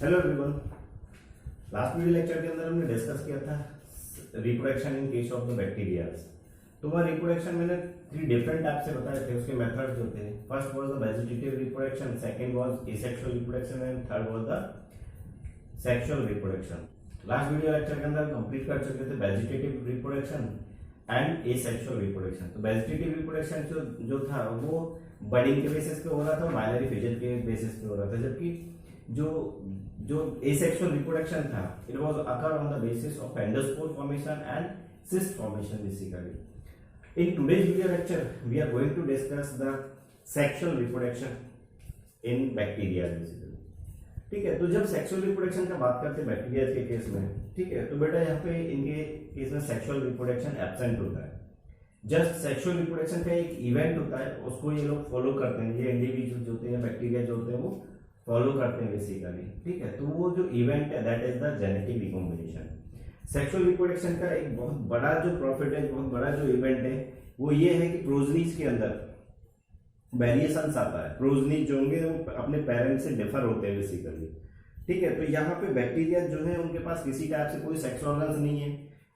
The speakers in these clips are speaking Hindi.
Hello everyone. Last video lecture के अंदर हमने डिस्कस किया था reproduction in case of the bacterias. तो वह रिप्रोडक्शन मैंने 3 डिफरेंट टाइप से बताए थे, उसके मेथड्स जो थे। First was the vegetative reproduction, second was asexual reproduction and third was the sexual reproduction. Last video lecture के अंदर कंप्लीट कर चुके थे vegetative reproduction and asexual reproduction. तो वेजिटेटिव रिप्रोडक्शन जो था वो बडिंग के बेसिस पे हो रहा था, बाइनरी फिजन के बेसिस पे हो रहा था, जबकि जो एसेक्सुअल रिप्रोडक्शन था it was occur on the basis of endospore formation and cyst formation basically. In today's video lecture we are going to discuss the sexual reproduction in bacteria basically. ठीक है, तो जब सेक्सुअल रिप्रोडक्शन का बात करते हैं बैक्टीरिया के केस में, ठीक है, तो बेटा यहाँ पे इनके केस में सेक्सुअल रिप्रोडक्शन एब्सेंट होता है। जस्ट सेक्सुअल रिप्रोडक्शन का एक इवेंट होता है, उसको ये लोग फॉलो करते हैं, ये इंडिविजुअल जो होते हैं बैक्टीरिया जो होते हैं वो फॉलो करते हैं बेसिकली। ठीक है, तो वो जो इवेंट है that is the genetic recombination. Sexual reproduction का एक बहुत बड़ा जो प्रॉफिट है, बहुत बड़ा जो इवेंट है वो ये है कि प्रोजनीज के अंदर वेरिएशंस आता है। प्रोजनीज जो होंगे वो अपने पेरेंट्स से डिफर होते हैं बेसिकली। ठीक है, तो यहाँ पे बैक्टीरिया जो है उनके पास किसी टाइप से कोई सेक्स ऑर्गन्स नहीं है,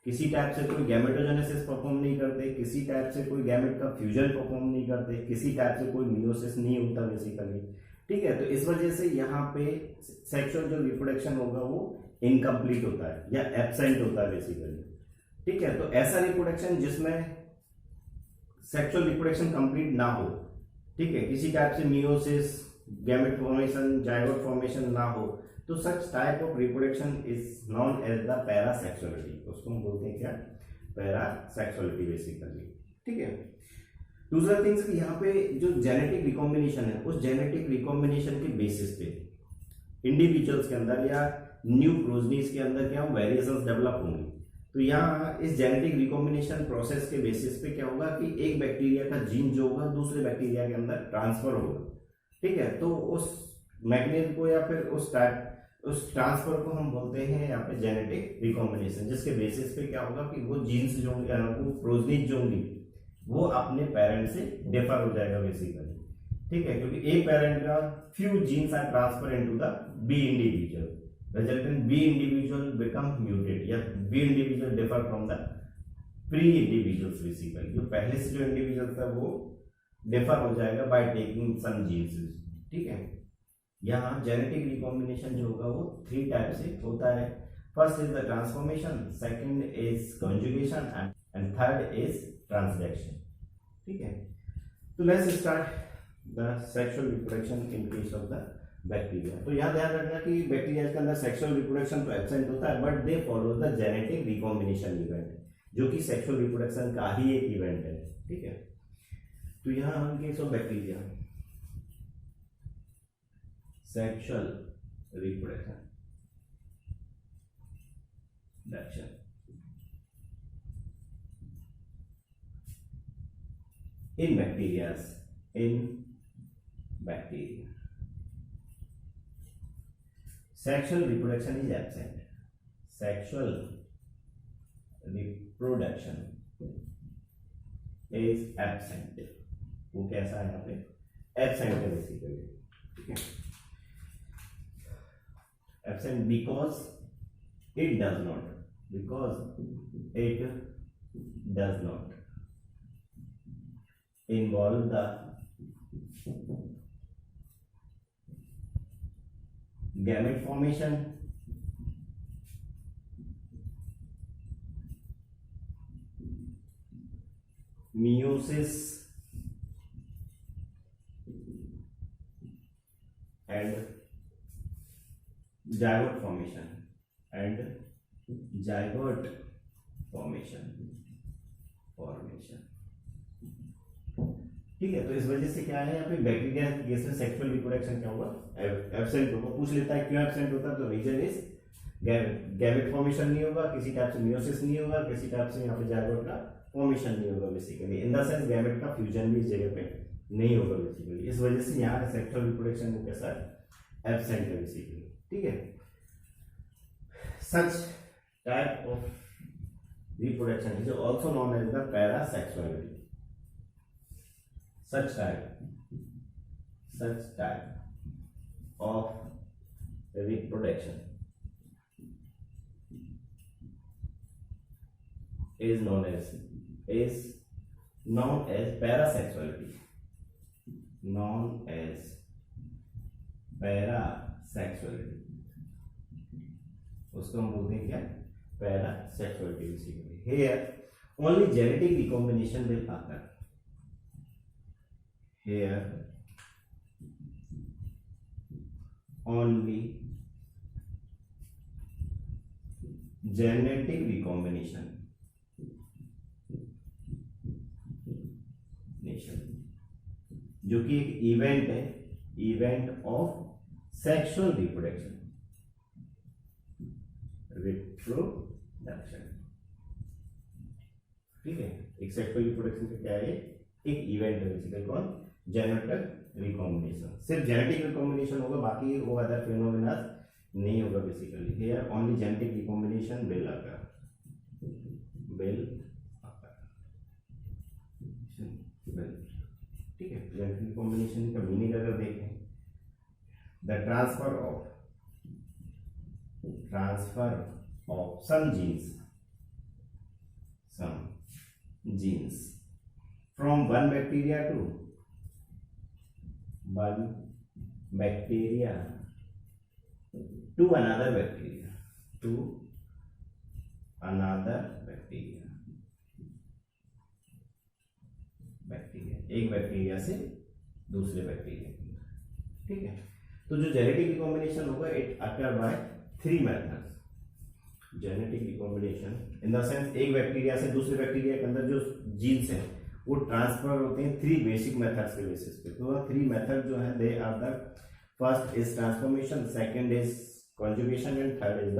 किसी टाइप से कोई गैमेटोजेनेसिस परफॉर्म नहीं करते, किसी टाइप से कोई गैमेट का फ्यूजन परफॉर्म नहीं करते, किसी टाइप से कोई मियोसिस नहीं होता बेसिकली। ठीक है, तो इस वजह से यहाँ पे सेक्सुअल जो रिप्रोडक्शन होगा वो इनकम्प्लीट होता है या एब्सेंट होता है बेसिकली। ठीक है, तो ऐसा रिप्रोडक्शन जिसमें सेक्सुअल रिप्रोडक्शन कंप्लीट ना हो, ठीक है, किसी टाइप से meiosis, gamete formation, zygote formation ना हो, तो such type of reproduction is known as the parasexuality. उसको हम बोलते हैं क्या? Parasexuality basically. ठीक है, दूसरा थिंग्स कि यहाँ पे जो जेनेटिक रिकॉम्बिनेशन है उस जेनेटिक रिकॉम्बिनेशन के बेसिस पे इंडिविजुअल्स के अंदर या न्यू प्रोजनीज के अंदर क्या वेरिएशंस डेवलप होंगी। तो यहाँ इस जेनेटिक रिकॉम्बिनेशन प्रोसेस के बेसिस पे क्या होगा कि एक बैक्टीरिया का जीन जो होगा दूसरे बैक्टीरिया के अंदर ट्रांसफर होगा। ठीक है, तो उस मैकेनिज्म को या फिर उस ट्रांसफर को हम बोलते हैं यहाँ पे जेनेटिक रिकॉम्बिनेशन, जिसके बेसिस पे क्या होगा कि वो जीन्स जो होंगे, प्रोजनीज जो होंगी वो अपने पेरेंट से डिफर हो जाएगा बेसिकली। ठीक है, क्योंकि ए पेरेंट का few genes are transfer into the B individual, resultant B individual become muted या B individual differ from the pre individuals basically. जो पहले से जो इंडिविजुअल था वो डिफर हो जाएगा बाय टेकिंग सम जीन्स। ठीक है, यहाँ जेनेटिक रिकॉम्बिनेशन जो होगा वो 3 टाइप से होता है। First is the transformation, second is conjugation and third is translation. ठीक है, तो let's start the sexual reproduction in case of the bacteria. तो यहाँ ध्यान रखना कि बैक्टीरिया के अंदर सेक्सुअल रिप्रोडक्शन तो एब्सेंट होता है, but they follow the genetic recombination event, जो कि सेक्सुअल रिप्रोडक्शन का ही एक इवेंट है। ठीक है, तो यहाँ हम case of bacteria sexual reproduction in bacteria. Sexual reproduction is absent. Sexual reproduction is absent. वो कैसा है यहाँ पे? Absent है बेसिकली। ठीक है, absent because it does not involve the gamete formation, meiosis and zygote formation ठीक है, तो इस वजह से क्या है यहाँ पे बैक्टीरिया केस में सेक्सुअल रिप्रोडक्शन क्या होगा? एब्सेंट होगा। पूछ लेता है क्यों एब्सेंट होता है, तो रीजन इज गैमेट फॉर्मेशन नहीं होगा, किसी टाइप से मियोसिस नहीं होगा, किसी टाइप से यहाँ पे जाइगोट का फॉर्मेशन नहीं होगा basically. In the sense gamete का फ्यूजन भी इस जगह पे नहीं होगा बेसिकली। इस वजह से यहाँ सेक्सुअल रिप्रोडक्शन को कैसा है? एब्सेंट है बेसिकली। ठीक है, सच type of reproduction is also known as the parasexuality. Such type of reproduction is known as parasexuality, known as parasexuality, उसको हम बोलते हैं क्या, parasexuality basically. Here only genetic recombination will occur. Here only genetic recombination जो कि एक इवेंट है, इवेंट ऑफ सेक्सुअल रिप्रोडक्शन, ठीक है. एक सेक्सुअल रिप्रोडक्शन का क्या है, एक इवेंट है बेसिकली. कौन, जेनेटिक रिकॉम्बिनेशन. सिर्फ जेनेटिक रिकॉम्बिनेशन होगा, बाकी वो अदर फिनोमेना नहीं होगा basically. Here only genetic recombination will occur, ठीक है. जेनेटिक रिकॉम्बिनेशन का मीनिंग अगर देखें, the transfer of some genes from one bacteria to another bacteria, एक बैक्टीरिया से दूसरे बैक्टीरिया, ठीक है. तो जो जेनेटिक रिकॉम्बिनेशन होगा, it occur by 3 methods. Genetic recombination in the sense एक बैक्टीरिया से दूसरे बैक्टीरिया के अंदर जो जीन्स हैं वो ट्रांसफर होते हैं 3 बेसिक मेथड्स के बेसिस पे. तो 3 मेथड जो है, they are the first is transformation, second is conjugation and third is the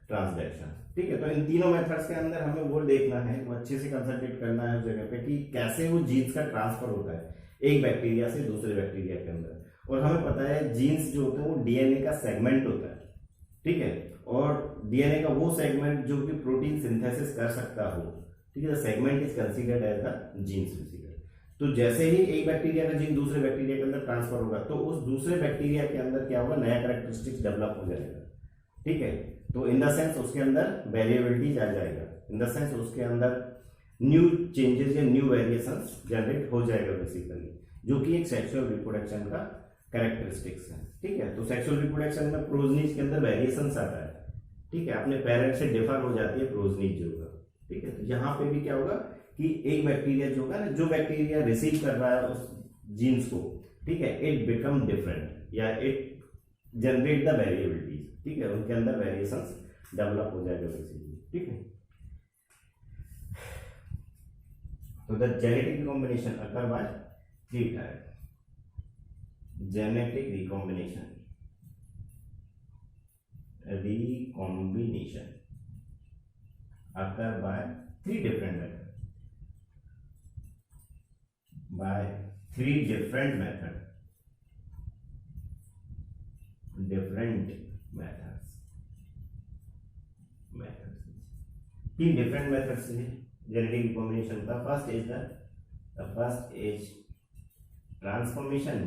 transduction, ठीक है. तो इन तीनों मेथड्स के अंदर हमें वो देखना है, वो अच्छे से कंसंट्रेट करना है उस जगह पे कि कैसे वो जीन्स का ट्रांसफर होता है एक बैक्टीरिया से दूसरे बैक्टीरिया के अंदर. और हमें पता है जीन्स जो होते हैं वो डीएनए का सेगमेंट होता है, ठीक है. और डीएनए का वो सेगमेंट जो कि प्रोटीन सिंथेसिस कर सकता हो, ठीक है. Segment is considered as the genes basically. तो जैसे ही एक बैक्टीरिया का जीन दूसरे बैक्टीरिया के अंदर ट्रांसफर होगा, तो उस दूसरे बैक्टीरिया के अंदर क्या होगा, नया कैरेक्टरिस्टिक्स डेवलप हो जाएगा, ठीक है. तो इन द सेंस उसके अंदर वेरिएबिलिटी आ जाएगा, इन द सेंस उसके अंदर न्यू चेंजेस या न्यू वेरिएशंस जनरेट हो जाएगा बेसिकली, जो कि एक सेक्सुअल रिप्रोडक्शन का कैरेक्टरिस्टिक्स है, ठीक है. तो सेक्सुअल रिप्रोडक्शन में प्रोजनीज के अंदर वेरिएशंस आता है, ठीक है. अपने पेरेंट से डिफर हो जाती है प्रोजनीज जो होगा, ठीक है. तो यहाँ पे भी क्या होगा कि एक बैक्टीरिया जो होगा ना, जो बैक्टीरिया रिसीव कर रहा है उस जीन्स को, ठीक है, इट बिकम डिफरेंट या इट जनरेट द वेरिएबिलिटीज, ठीक है. उनके अंदर वेरिएशंस डेवलप हो जाएगा बेसिकली, ठीक है. तो the genetic recombination occur by 3 type. Genetic recombination occur by 3 different methods. तीन डिफरेंट मेथड्स से जेनेटिक रिकॉम्बिनेशन का. First is transformation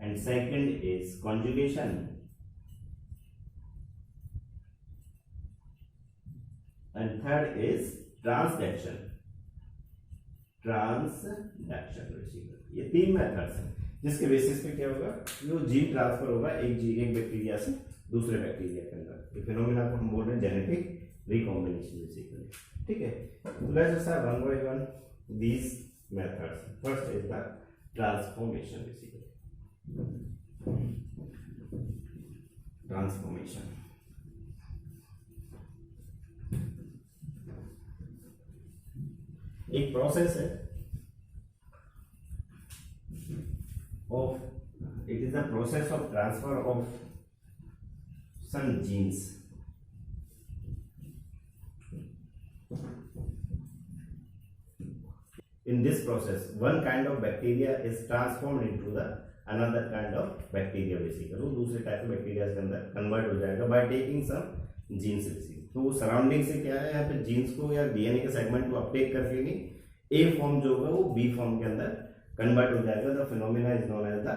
and second is conjugation and third is transduction basically. ये 3 मेथड्स हैं जिसके बेसिस पे क्या होगा, जो जीन ट्रांसफर होगा एक बैक्टीरिया से दूसरे बैक्टीरिया के अंदर. ये फिनोमेना को हम बोल रहे हैं जेनेटिक रिकॉम्बिनेशन बेसिकली, ठीक है. तो let's just one by one these methods. First is the transformation basically. Transformation एक प्रोसेस है of, it is the process of transfer of some genes. In this process, one kind of bacteria is transformed into the another kind of bacteria basically. वो दूसरे टाइप के बैक्टीरिया के अंदर कन्वर्ट हो जाएगा by taking some genes basically. तो वो सराउंडिंग से क्या है, यहाँ पे जीन्स को या डीएनए के सेगमेंट को अपटेक करके नहीं, ए फॉर्म जो होगा वो बी फॉर्म के अंदर कन्वर्ट हो जाएगा. The phenomena is known as the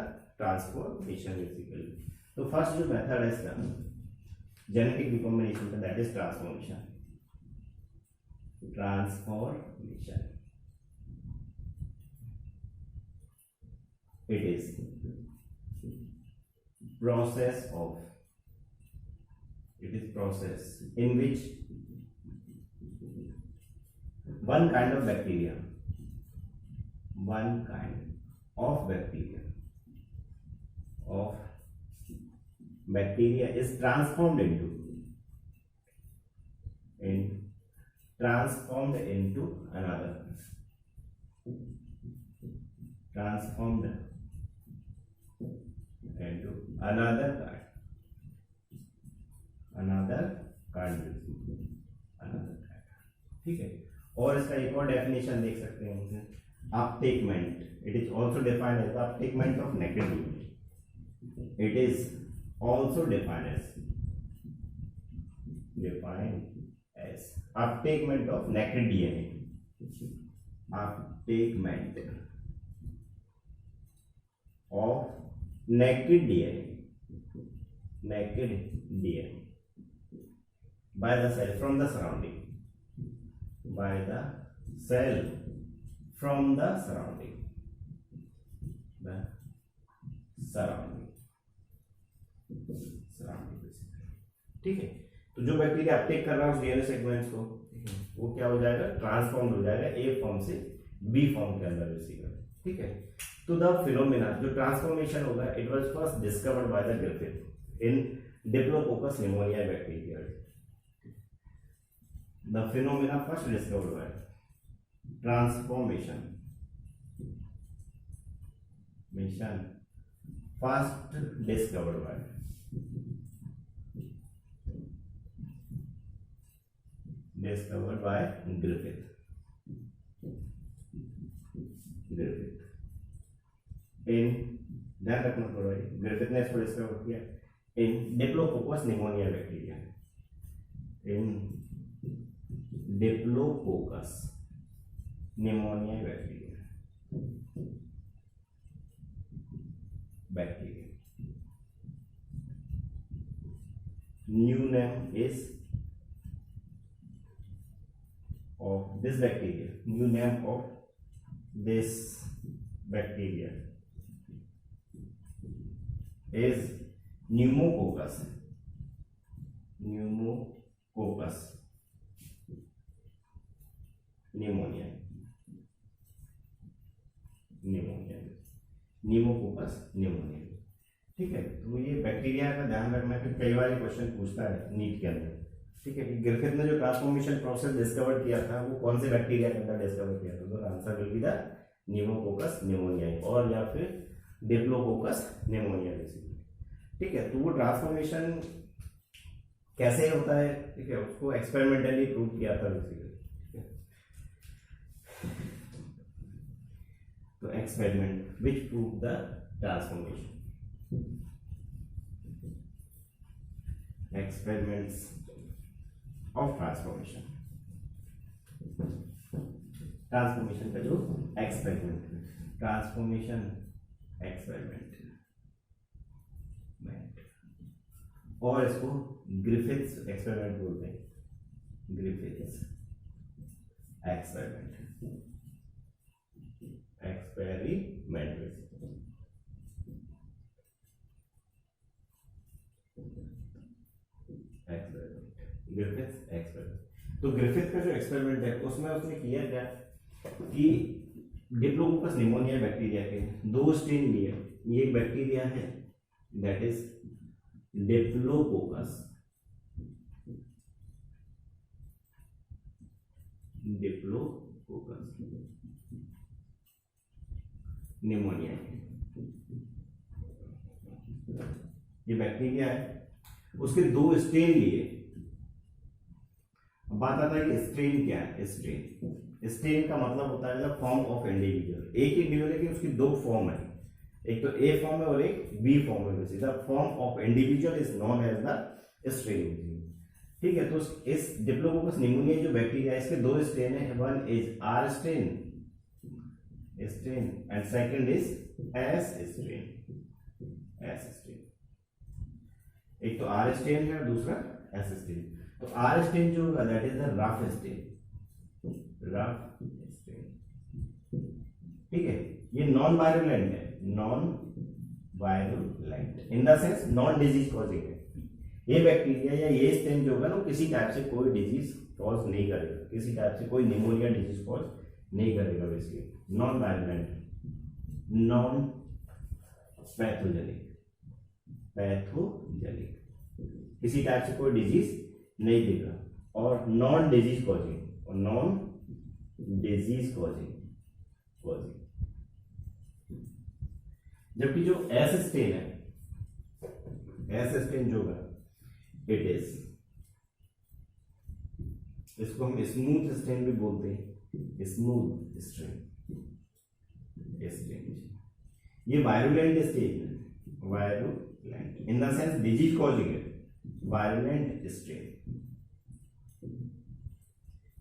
transformation basically. तो फर्स्ट जो मेथड है इसका जेनेटिक रिकॉम्बिनेशन का, that is transformation. Transformation it is process in which one kind of bacteria is transformed into another kind, ठीक है। और इसका एक और डेफिनेशन देख सकते हैं, uptakement. It is also defined as uptakement of naked DNA. It is also defined as uptakement of naked DNA. Uptakement of naked DNA by the cell from the surrounding, ठीक है। तो जो बैक्टीरिया अपटेक कर रहा है उस डीएनए सेगमेंट्स को, वो क्या हो जाएगा, ट्रांसफॉर्म हो जाएगा ए फॉर्म से बी फॉर्म के अंदर बेसिकली, ठीक है। तो द फिनोमेना जो ट्रांसफॉर्मेशन होगा, it was first discovered by the Griffith in Diplococcus pneumoniae bacteria. The phenomena first discovered by transformation first discovered by Griffith. इन ध्यान रखना थोड़ा, ग्रिफिथ ने इसको डिस्कवर किया in Diplococcus pneumoniae bacteria. In Diplococcus pneumoniae bacteria new name is of this bacteria, new name of this bacteria is pneumococcus pneumococcus pneumonia, ठीक है। तो ये बैक्टीरिया का ध्यान रखना है, कई बार क्वेश्चन पूछता है नीट के अंदर, ठीक है। ग्रिफिथ ने जो ट्रांसफॉर्मेशन प्रोसेस डिस्कवर किया था वो कौन से बैक्टीरिया के अंदर डिस्कवर किया था, तो answer will be the pneumococcus निमोनियाई और या फिर डिप्लोकोकस निमोनिया बेसिकली, ठीक है। तो वो ट्रांसफॉर्मेशन कैसे होता है, ठीक है, उसको एक्सपेरिमेंटली प्रूव किया था बेसिकली, ठीक है। तो experiment which prove the transformation, experiments of transformation का जो एक्सपेरिमेंट, ट्रांसफॉर्मेशन एक्सपेरिमेंट, और इसको ग्रिफिथ्स एक्सपेरिमेंट बोलते हैं, ग्रिफिथ्स एक्सपेरिमेंट ग्रिफिथ एक्सपेरिमेंट। तो ग्रिफिथ का जो एक्सपेरिमेंट है उसमें उसने किया क्या कि डिप्लोकोकस निमोनिया बैक्टीरिया के दो स्ट्रेन लिए। ये एक बैक्टीरिया है दैट इज डिप्लोकोकस निमोनिया, ये बैक्टीरिया है, उसके दो स्ट्रेन लिए। बात आता है कि स्ट्रेन क्या है। स्ट्रेन का मतलब होता है फॉर्म ऑफ इंडिविजुअल। एक इंडिविजुअल है कि उसकी दो फॉर्म है, एक तो ए फॉर्म है और एक बी फॉर्म है। The form of individual is known as the strain, ठीक है। तो इस डिप्लोकोकस निमोनिया जो बैक्टीरिया है इसके दो स्ट्रेन है, one is R strain and second is S strain. S strain. एक तो आर स्टेन है और दूसरा एस स्टेन। तो आर स्टेन जो होगा that is the rough strain, rough strain. ठीक है, ये नॉन वायरुलेंट है, non virulent in the sense non disease causing है। ये बैक्टीरिया या ये स्टेन जो होगा ना किसी टाइप से कोई डिजीज कॉज नहीं करेगा, किसी टाइप से कोई निमोनिया डिजीज कॉज नहीं करेगा। Basically non virulent, non pathogenic, pathogenic, किसी टाइप से कोई डिजीज नहीं देगा, और नॉन डिजीज कॉजिंग, और नॉन डिजीज कॉजिंग। जबकि जो एस स्टेन है, एस स्टेन जो होगा इट इज, इसको हम स्मूथ स्टेन भी बोलते हैं, स्मूथ स्टेन। ये वायरुलेंट स्टेन है, virulent in the sense disease causing है, virulent strain,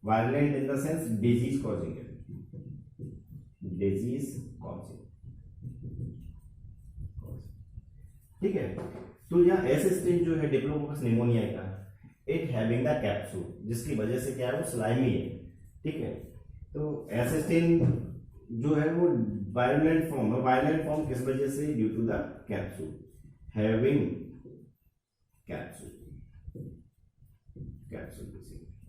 virulent in the sense disease causing है, डिजीज कॉजिंग। ठीक है, तो यहाँ एस स्टेन जो है डिप्लोकोकस निमोनिया का, इट हैविंग द कैप्सूल, जिसकी वजह से क्या है वो स्लाइमी है। ठीक है, तो एस स्टेन जो है वो वायरुलेंट फॉर्म है। वायरुलेंट फॉर्म किस वजह से? Due to the capsule, having capsule, capsule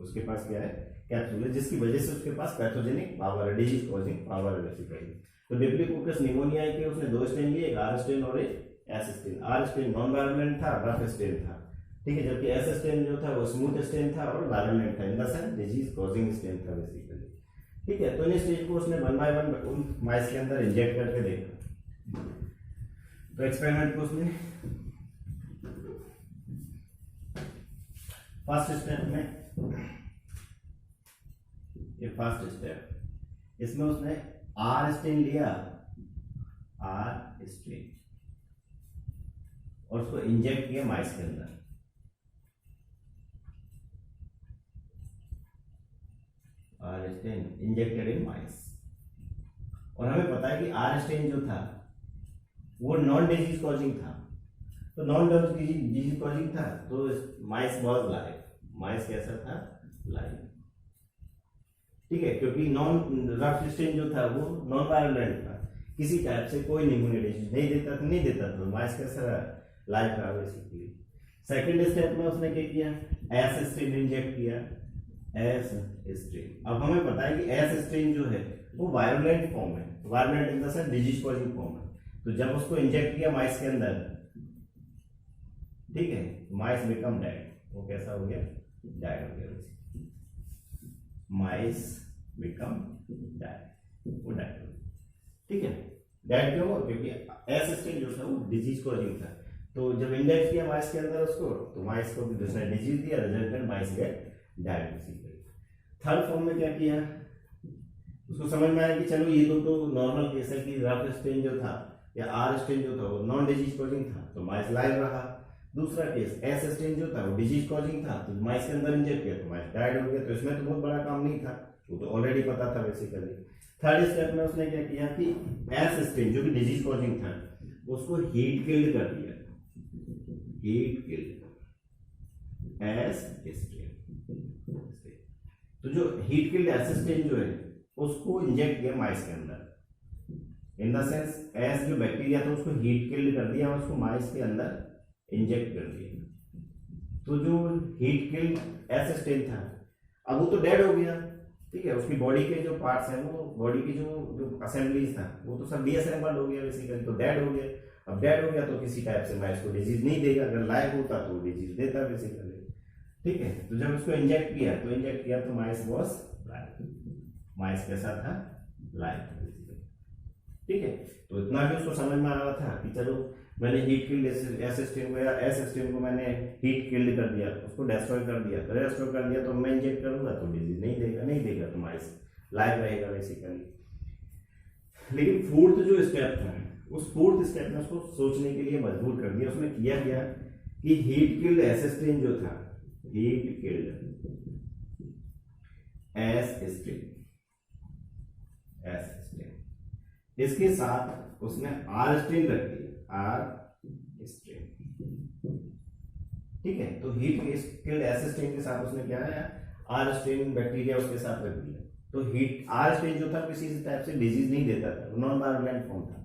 उसके पास क्या है? कैप्सूल है, जिसकी वजह से उसके पास पैथोजेनिक पावर है, डिजीज कॉजिंग पावर है बेसिकली। तो डिप्लोकोकस निमोनिया के उसने दो स्टेन लिए, एक आर स्टेन और एक S strain. R strain non virulent था, रफ स्टेन था। ठीक है, जबकि एस स्टेन जो था वो स्मूथ स्टेन था और वायरुलेंट था, in the sense disease causing strain था बेसिकली। ठीक है, तो इन स्टेज को उसने वन बाय वन उन माइस के अंदर इंजेक्ट करके देखा। तो एक्सपेरिमेंट को उसने फर्स्ट स्टेप में, ये फर्स्ट स्टेप, इसमें उसने आर स्टेन लिया, आर स्टेन, और उसको इंजेक्ट किया माइस के अंदर। आर स्टेन इंजेक्टेड इन माइस, और हमें पता है कि आर स्टेन जो था वो नॉन डिजीज कॉजिंग था। तो नॉन डिजीज कॉजिंग था तो माइस वाज लाइव, माइस कैसा था? लाइव। ठीक है, क्योंकि नॉन रफ स्टेन जो था वो नॉन वायरुलेंट था, किसी टाइप से कोई निमोनिया डिजीज नहीं देता था, माइस कैसा रहा? लाइव रहा बेसिकली। सेकंड स्टेप में उसने क्या किया? एस स्टेन इंजेक्ट किया, एस स्टेन। अब हमें पता है कि एस स्टेन जो है वो वायरुलेंट फॉर्म है, virulent in the sense disease causing form है। तो जब उसको इंजेक्ट किया माइस के अंदर, ठीक है, माइस बिकम डेड। वो कैसा हो गया? डेड हो गया, माइस बिकम डेड, वो डेड हो गया। ठीक है, डेड क्यों? क्योंकि एस स्टेन जो था वो डिजीज कॉजिंग था। तो जब इंजेक्ट किया माइस के अंदर उसको, तो माइस को भी दूसरा डिजीज दिया, resultant mice get dead basically. Third form में क्या किया? उसको समझ में आया कि चलो ये तो नॉर्मल केस है कि रफ स्टेन जो था या आर स्टेन जो था वो नॉन डिजीज कॉजिंग था, तो माइस लाइव रहा। दूसरा केस एस स्टेन जो था वो डिजीज कॉजिंग था, तो माइस के अंदर इंजेक्ट किया तो माइस डेड हो गया। तो इसमें तो बहुत बड़ा काम नहीं था, वो तो ऑलरेडी पता था बेसिकली। थर्ड स्टेप में उसने क्या किया कि एस स्टेन जो कि डिजीज कॉजिंग था उसको हीट किल्ड कर दिया, हीट किल्ड एस स्टेन। तो जो हीट किल्ड एस स्टेन जो है उसको इंजेक्ट किया माइस के अंदर, इन द सेंस एस जो बैक्टीरिया था उसको हीट किल्ड कर दिया और उसको माइस के अंदर इंजेक्ट कर दिया। तो जो हीट किल्ड एस स्टेन था अब वो तो डेड हो गया। ठीक है, उसकी बॉडी के जो पार्ट्स हैं, वो बॉडी की जो असेंबलीज था वो तो सब डीअसेंबल्ड हो गया बेसिकली, तो डेड हो गया। अब डेड हो गया तो किसी टाइप से माइस को डिजीज नहीं देगा, अगर लाइव होता तो डिजीज देता बेसिकली। ठीक है, तो जब उसको इंजेक्ट किया तो माइस वॉज लाइव, माइस कैसा था? लाइव। ठीक है, तो इतना भी उसको समझ में आ रहा था कि चलो मैंने हीट किल्ड एस स्टेन को या एस स्टेन को मैंने हीट किल्ड कर दिया, उसको डिस्ट्रॉय कर दिया, तो मैं इंजेक्ट करूंगा तो डिजीज नहीं देगा तो माइस लाइव रहेगा बेसिकली। लेकिन फोर्थ जो स्टेप था, उस फोर्थ स्टेप में उसको सोचने के लिए मजबूर कर दिया। उसने किया क्या कि हीट किल्ड एस स्टेन जो था, हीट किल्ड एस स्टेन, इसके साथ उसने आर स्टेन रख दिया, आर ठीक है, तो हीट किल्ड एस स्टेन के साथ उसने क्या है, आर स्टेन बैक्टीरिया उसके साथ रख दिया। तो हीट आर स्टेन जो था किसी टाइप से डिजीज नहीं देता था, नॉन वायलेंट फॉर्म था,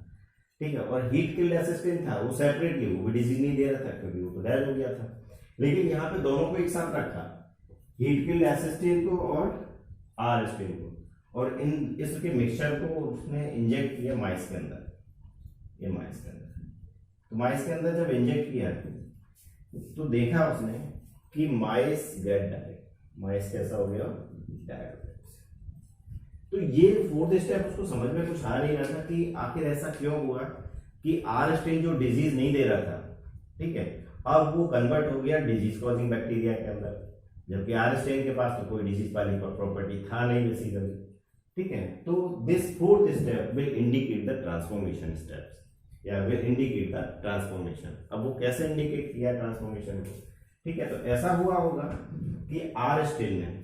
ठीक है। और हीट किल्ड एस स्टेन था वो सेपरेटली, वो भी डिजीज नहीं दे रहा था क्योंकि वो तो डेड हो गया था। लेकिन यहाँ पे दोनों को एक साथ रखा, हीट किल्ड एस स्टेन को और आर स्टेन को, और इन इसके मिक्सचर को उसने इंजेक्ट किया माइस के अंदर, ये माइस के अंदर। तो माइस के अंदर जब इंजेक्ट किया तो देखा उसने कि माइस गेट डाइड, माइस कैसा हो गया, डाइड हो गया। तो ये फोर्थ स्टेप उसको समझ में कुछ आ नहीं रहा था कि आखिर ऐसा क्यों हुआ कि आर स्टेन जो डिजीज नहीं दे रहा था, ठीक है, अब वो कन्वर्ट हो गया डिजीज कॉजिंग बैक्टीरिया के अंदर, जबकि आर स्टेन के पास तो कोई डिजीज वाली प्रॉपर्टी था नहीं बेसिकली, ठीक है। तो this fourth step will indicate the transformation steps, या विल इंडिकेट द ट्रांसफॉर्मेशन। अब वो कैसे इंडिकेट किया ट्रांसफॉर्मेशन को, ठीक है। तो ऐसा हुआ होगा कि आर स्टेन ने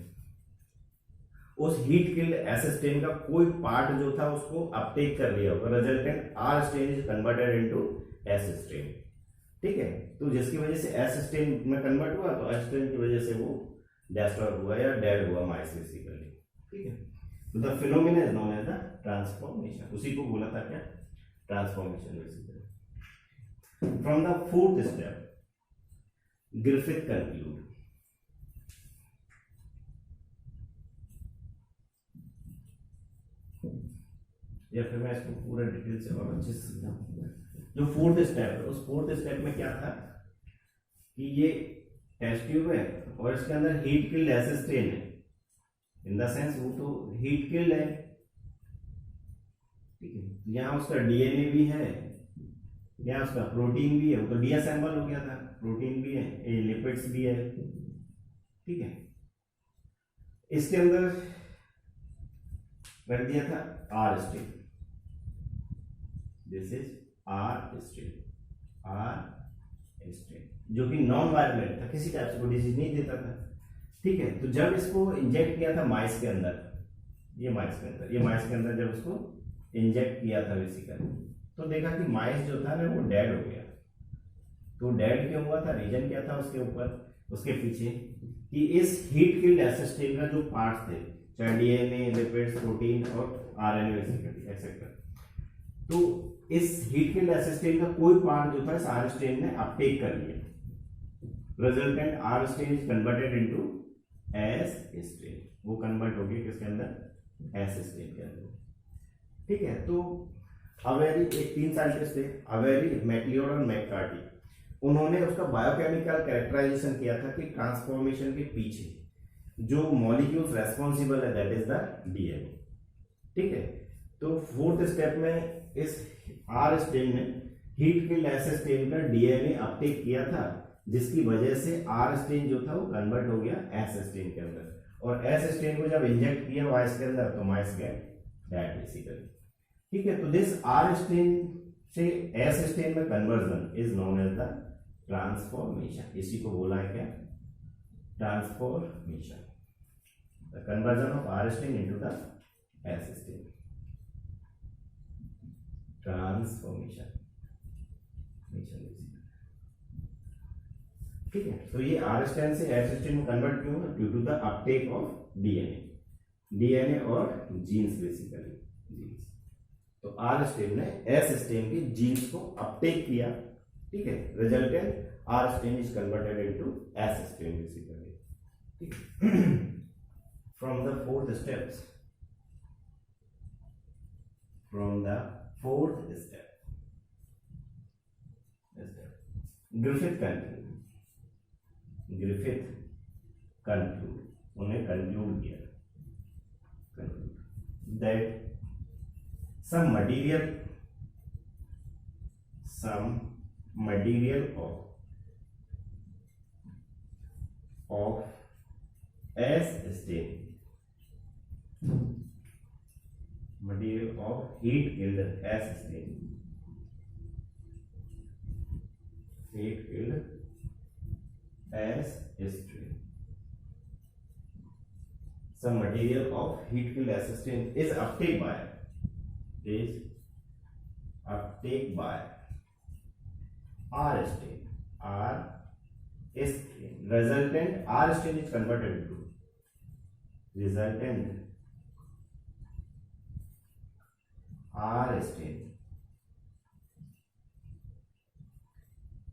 उस हीट किल्ड एस स्टेन का कोई पार्ट जो था उसको अपटेक कर लिया होगा, resultant R strain is converted into S strain, ठीक है। तो जिसकी वजह से एस स्टेन में कन्वर्ट हुआ, तो एस स्टेन की वजह से वो डिस्ट्रॉय हुआ या डेड हुआ माइस बेसिकली, ठीक है। तो the phenomena is known as the transformation, उसी को बोला था क्या, transformation basically. From the fourth step Griffith conclude, या फिर मैं इसको पूरा डिटेल से और अच्छे से समझाऊं। जो फोर्थ स्टेप है, उस फोर्थ स्टेप में क्या था कि ये टेस्ट ट्यूब है और इसके अंदर हीट किल्ड एस स्टेन है, इन द सेंस वो तो हीट किल्ड है, ठीक है। यहाँ उसका डीएनए भी है, यहाँ उसका प्रोटीन भी है, वो तो डीअसेंबल हो गया था, प्रोटीन भी है, ये लिपिड्स भी है, ठीक है। इसके अंदर रख दिया था R strain, this is R strain, R strain जो कि नॉन वायलेंट था, किसी टाइप से कोई डिजीज नहीं देता था, ठीक है। तो जब इसको इंजेक्ट किया था माइस के अंदर, ये माइस के अंदर, ये माइस के अंदर जब इसको इंजेक्ट किया था बेसिकली, तो देखा कि माइस जो था ना वो डेड हो गया। तो डेड क्यों हुआ था, रीजन क्या था उसके ऊपर, उसके पीछे, कि इस हीट किल्ड एस स्टेन का जो पार्ट थे, चाहे डीएनए, लिपिड्स, प्रोटीन और आरएनए बेसिकली एक्सेट्रा, तो इस हीट किल्ड एस स्टेन का कोई पार्ट जो था इस आर स्टेन ने अपटेक कर लिया, resultant R strain is converted into S strain, वो कन्वर्ट हो गया किसके अंदर, एस स्टेन के अंदर, ठीक है। तो अवेरी, एक 3 साइंटिस्ट थे, अवेरी, मैक्लियोड और मैककार्टी, उन्होंने उसका बायोकेमिकल कैरेक्टराइजेशन किया था कि ट्रांसफॉर्मेशन के पीछे जो मॉलिक्यूल्स रेस्पॉन्सिबल है दैट इज द डीएनए, ठीक है। तो फोर्थ स्टेप में इस आर स्टेन ने हीट किल्ड एस स्टेन का डीएनए अपटेक किया था, जिसकी वजह से आर स्टेन जो था वो कन्वर्ट हो गया एस स्टेन के अंदर, और एस स्टेन को जब इंजेक्ट किया माइस के अंदर तो माइस गेट डेड बेसिकली, ठीक है। तो दिस आर स्टेन से एस स्टेन में conversion is known as the transformation, इसी को बोला है क्या, transformation, the conversion of R strain into the S strain, transformation, ठीक है। तो ये आर स्टेन से एस स्टेन में कन्वर्ट क्यों हुआ, due to the uptake of DNA और जीन्स बेसिकली, जीन्स। तो आर स्टेन ने एस स्टेन के जीन्स को अपटेक किया, ठीक है, resultant R strain is converted into S strain basically, ठीक है। From the fourth steps, from the fourth step Griffith conclude, उन्हें कंक्लूड किया that some material of S stain, material of heat killed S stain, heat killed S stain, some material of heat killed S stain is uptake by R stain, strain. Resultant R strain is converted into resultant R strain.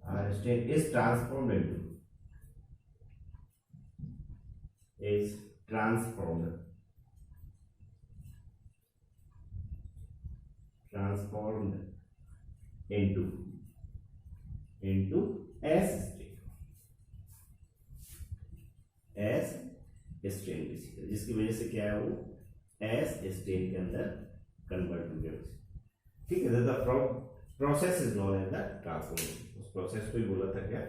R strain is transformed into into S strain. S strain basically, जिसकी वजह से क्या है वो S strain के अंदर कन्वर्ट हो गया। ठीक है, the process is known as the transformation. उस प्रोसेस को ही बोला था क्या,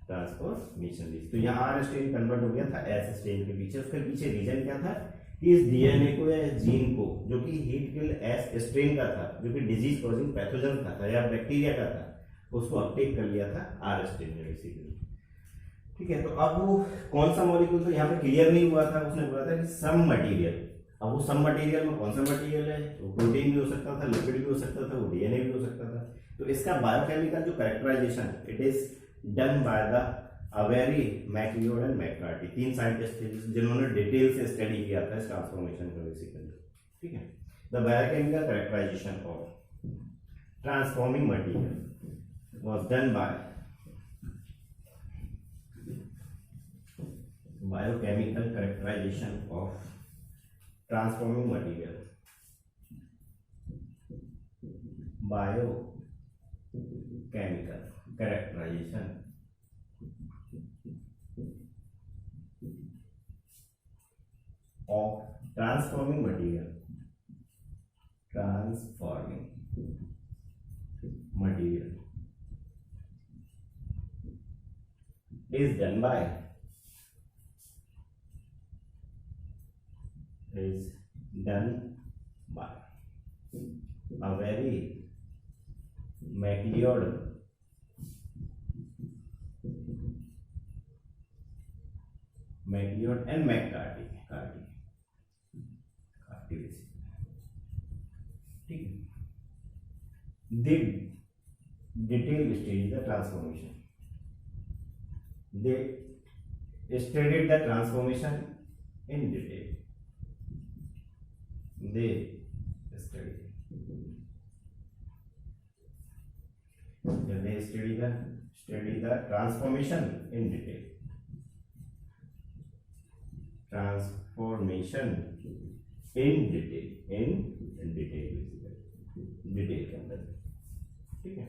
ट्रांसफॉर्मेशन। तो यहाँ आर स्ट्रेन कन्वर्ट हो गया था एस स्ट्रेन के पीछे। उसके पीछे रीजन क्या था कि इस डीएनए को या इस जीन को जो कि हीट किल एस स्ट्रेन का था, जो कि डिजीज कॉजिंग पैथोजन का था या बैक्टीरिया का था, उसको अपटेक कर लिया था आर स्ट्रेन ने बेसिकली। ठीक है, तो अब वो कौन सा मॉलिक्यूल तो यहाँ पे क्लियर नहीं हुआ था। उसने बोला था कि सम मटेरियल। अब वो सम मटेरियल में कौन सा मटेरियल है, वो प्रोटीन भी हो सकता था, लिपिड भी हो सकता था, वो डीएनए भी हो सकता था। तो इसका बायोकेमिकल जो characterization it is done by the Avery, MacLeod and McCarty, 3 scientist थे जिन्होंने डिटेल से स्टडी किया था इस ट्रांसफॉर्मेशन को बेसिकली। ठीक है, the biochemical characterization of transforming material was done by biochemical characterization of transforming material, biochemical characterization of transforming material is done by a very MacLeod and McCarthy ठीक है। They detailed studied the transformation. They studied the transformation in detail. They study the transformation in detail. Detail के अंदर। ठीक है,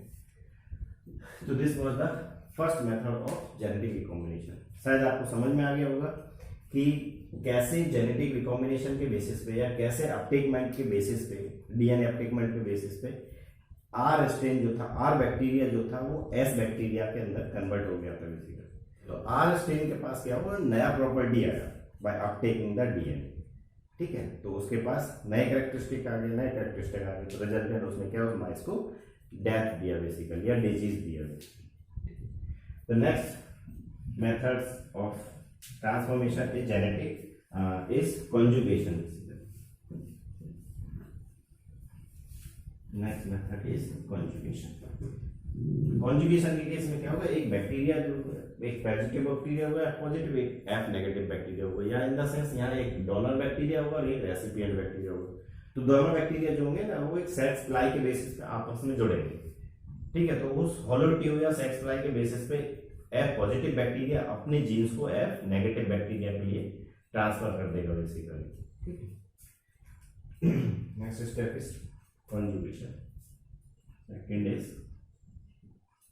तो this was the first method of genetic recombination. शायद आपको समझ में आ गया होगा कि कैसे जेनेटिक रिकॉम्बिनेशन के बेसिस पे या कैसे अपटेकमेंट के बेसिस पे, डीएनए अपटेकमेंट के बेसिस पे आर स्ट्रेन जो था, आर बैक्टीरिया जो था वो एस बैक्टीरिया के अंदर कन्वर्ट हो गया था बेसिकली। तो आर स्ट्रेन के पास क्या हुआ, नया प्रॉपर्टी आया बाय अपटेकिंग द डीएनए। ठीक है, तो उसके पास नए कैरेक्टरिस्टिक आ गए, तो रिजल्टेंट उसने क्या उस माइस को डेथ दिया बेसिकली या डिजीज दिया। The next methods of transformation is genetic is conjugation. Next method is conjugation. Conjugation के केस में क्या होगा, एक बैक्टीरिया जो एक पॉजिटिव बैक्टीरिया होगा, पॉजिटिव एक एफ नेगेटिव बैक्टीरिया होगा, या इन द सेंस यहाँ एक डोनर बैक्टीरिया होगा और एक रेसिपिएंट बैक्टीरिया होगा। तो दोनों बैक्टीरिया जो होंगे ना वो एक सेक्स प्लाई के बेसिस पे आपस में जुड़ेंगे। ठीक है, तो उस हॉलो ट्यूब या सेक्स प्लाई के बेसिस पे एफ पॉजिटिव बैक्टीरिया अपने जीन्स को एफ नेगेटिव बैक्टीरिया के लिए ट्रांसफर कर देगा बेसिकली। ठीक है, next step is conjugation. Second is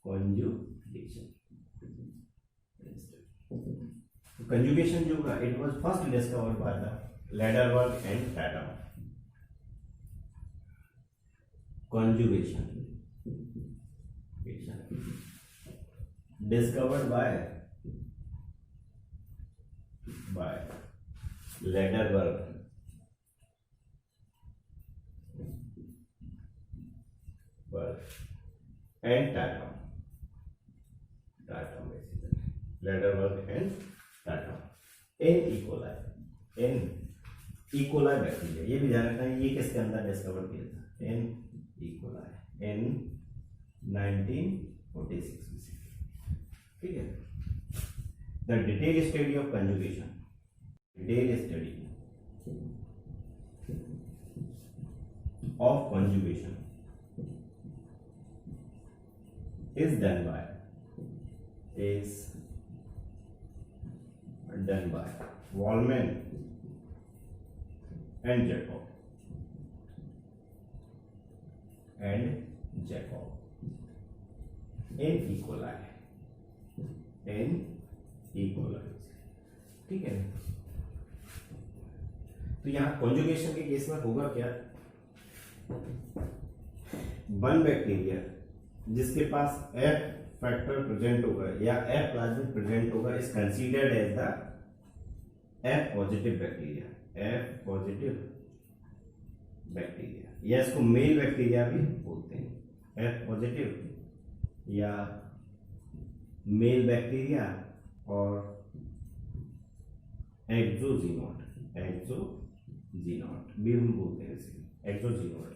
conjugation. Conjugation जो होगा, it was first discovered by the Lederberg and Tatum. Conjugation discovered by Lederberg and Tatum basically, Lederberg and Tatum in E. coli bacteria. ये भी ध्यान रखना है, ये किसके अंदर डिस्कवर किया था, in E. coli in 1946 basically. ठीक है, the detail study of conjugation, detail study of conjugation is done by Wallman and Jacob in E. coli, ठीक है। तो यहां कॉन्जुगेशन के केस में होगा क्या, वन बैक्टीरिया जिसके पास F फैक्टर प्रेजेंट होगा या F प्लाज्मिड प्रेजेंट होगा is considered as the F positive bacteria, F positive bacteria, या इसको मेल बैक्टीरिया भी बोलते हैं, F पॉजिटिव या मेल बैक्टीरिया और एक्सोजीनोट भी हम बोलते हैं इसे एक्सोजीनोट,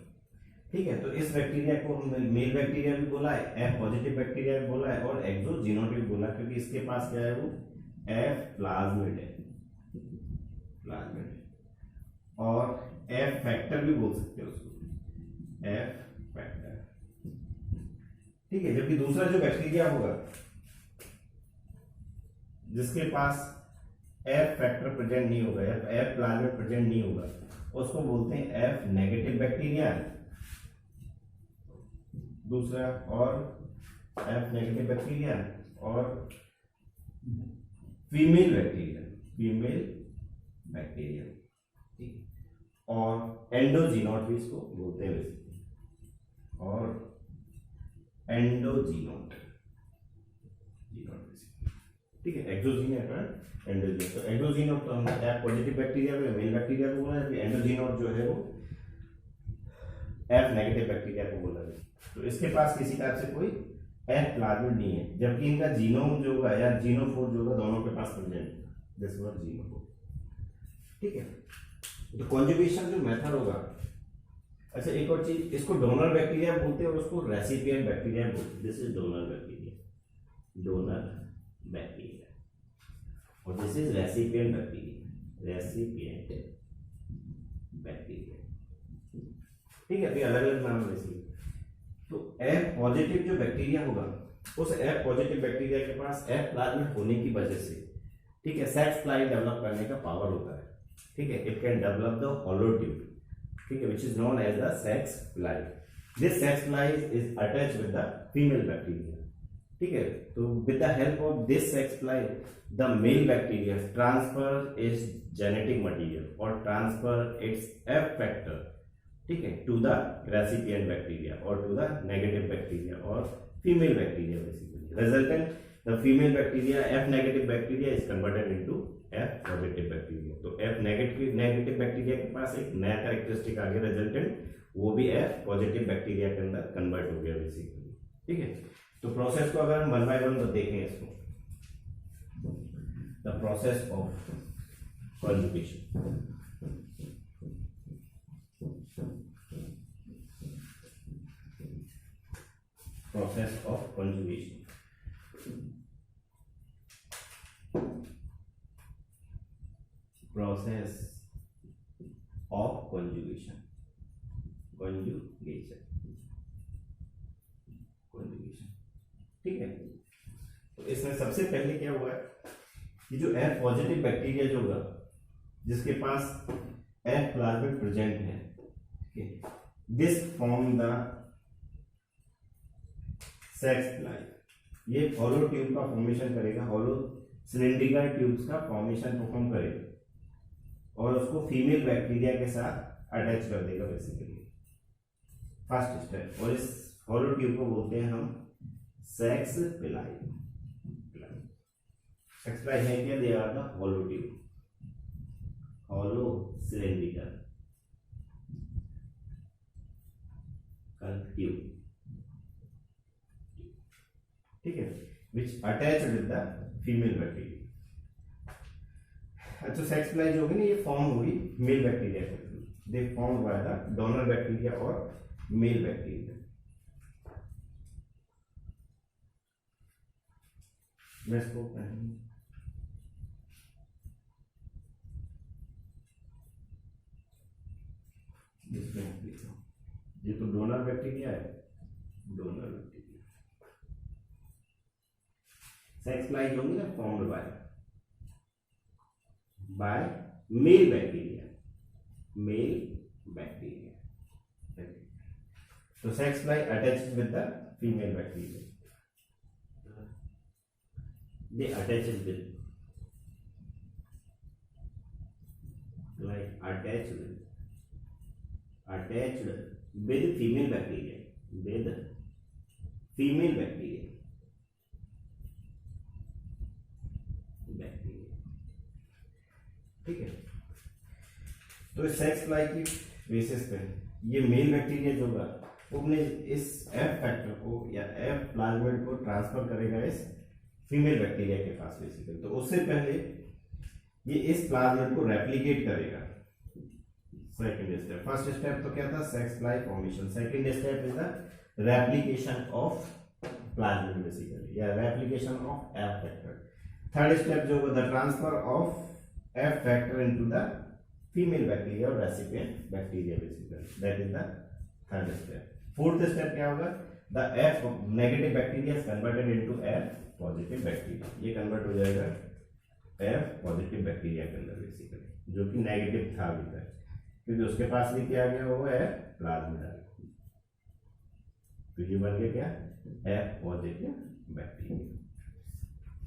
ठीक है। तो इस बैक्टीरिया को हम मेल बैक्टीरिया भी बोला है, F पॉजिटिव बैक्टीरिया भी बोला है और एक्सोजीनोट भी बोला, क्योंकि इसके पास क्या है, वो F प्लाज्मिड है, और F फैक्टर भी बोल सकते हो उसको, F फैक्टर, ठीक है। जबकि दूसरा जो बैक्टीरिया होगा जिसके पास F फैक्टर प्रेजेंट नहीं होगा या F प्लाज्मिड प्रेजेंट नहीं होगा, उसको बोलते हैं F नेगेटिव बैक्टीरिया, दूसरा, और F नेगेटिव बैक्टीरिया और फीमेल बैक्टीरिया, ठीक, और एंडोजीनोट भी इसको बोलते हैं वैसे, और एंडोजीनोट, ठीक है, एक्सोजीनोट और एंडोजीनोट। तो एक्सोजीनोट तो हम F पॉजिटिव बैक्टीरिया को मेल बैक्टीरिया को बोला है, एंडोजीनोट जो है वो F नेगेटिव बैक्टीरिया को बोला है। तो इसके पास किसी टाइप से कोई F प्लाज्मिड नहीं है, जबकि इनका जीनोम जो होगा या जीनोफोर जो होगा दोनों के पास प्रेजेंट है, दिस वन जीनोफोर, ठीक है। तो कॉन्जुगेशन जो मेथड होगा, अच्छा एक और चीज, इसको डोनर बैक्टीरिया बोलते हैं और उसको रेसिपिएंट बैक्टीरिया बोलते हैं, दिस इज डोनर बैक्टीरिया और दिस इज रेसिपिएंट बैक्टीरिया, ठीक है। अलग अलग नाम है इसलिए। तो F पॉजिटिव जो बैक्टीरिया होगा, उस F पॉजिटिव बैक्टीरिया के पास F प्लाज्मिड होने की वजह से, ठीक है, सेक्स प्लाई डेवलप करने का पावर होता है, ठीक है, it can develop the hollow tube, ठीक है, which is known as the sex pili. This sex pili is attached with the female bacteria, ठीक है। तो with the help of this sex pili the male bacteria transfer its genetic material और ट्रांसफर इट्स F फैक्टर, ठीक है, टू द रेसिपिएंट बैक्टीरिया और टू द नेगेटिव बैक्टीरिया और female bacteria basically. Resultant the female bacteria F negative bacteria is converted into F positive bacteria. तो F नेगेटिव बैक्टीरिया के पास एक नया कैरेक्टरिस्टिक आ गया रिजल्टेंट, वो भी F पॉजिटिव बैक्टीरिया के अंदर कन्वर्ट हो गया बेसिकली, ठीक है। तो प्रोसेस को अगर हम वन बाय वन देखें इसको, the process of conjugation, process of conjugation, process of conjugation, ठीक है। तो इसमें सबसे पहले क्या हुआ है कि जो F पॉजिटिव बैक्टीरिया जो होगा जिसके पास F प्लाज्मिड प्रेजेंट है, this form the sex ply, ये हॉलो ट्यूब का फॉर्मेशन करेगा, हॉलो सिलिंड्रिकल ट्यूब्स का फॉर्मेशन परफॉर्म करेगा और उसको फीमेल बैक्टीरिया के साथ अटैच कर देगा बेसिकली, फर्स्ट स्टेप। और इस हॉलो ट्यूब को बोलते हैं हम सेक्स प्लाई। सेक्स प्लाई है क्या, they are the hollow tube, hollow cylindrical tube, ठीक है, which attach with the female bacteria. अच्छा सेक्स प्लाई जो होगी ना, ये फॉर्म होगी मेल बैक्टीरिया के through, they form by the donor bacteria और मेल बैक्टीरिया। मैं इसको इसमें लिखो, ये तो डोनर बैक्टीरिया है, डोनर बैक्टीरिया। सेक्स फ्लाई होंगे ना formed by male bacteria, male bacteria. तो sex pili attaches with the female bacteria, they attaches with, like attached with female bacteria, with female bacteria, ठीक है। तो सेक्स फ्लाई की बेसिस पे ये मेल बैक्टीरिया जो होगा वो अपने इस एफ फैक्टर को या एफ प्लाज्मिड को ट्रांसफर करेगा इस फीमेल बैक्टीरिया के पास बेसिकली। तो उससे पहले ये इस प्लाज्मिड को रेप्लिकेट करेगा। सेकंड स्टेप, फर्स्ट स्टेप तो क्या था, sex pili formation. Second step is the replication of plasmid basically या replication of F factor. Third step जो होगा the transfer of F factor into the female bacteria और recipient bacteria basically, that is the third step. Fourth step क्या होगा, the F negative bacteria is converted into F positive bacteria. ये कन्वर्ट हो जाएगा एफ पॉजिटिव बैक्टीरिया के अंदर बेसिकली, जो कि नेगेटिव था अभी तक, क्योंकि उसके पास भी क्या आ गया, वो है प्लाज्मिड आ गया। तो ये बन गया क्या, एफ पॉजिटिव बैक्टीरिया।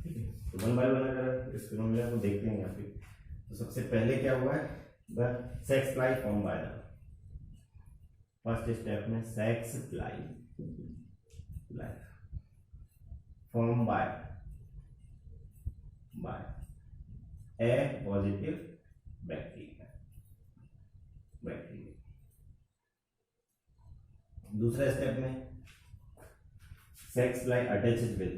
ठीक है, तो वन बाय वन अगर इस फिनोमेना को देखते हैं यहाँ पे, तो सबसे पहले क्या हुआ है, the sex pili form by the, first step में sex pili formed by A positive bacteria। दूसरा स्टेप में sex pili attached with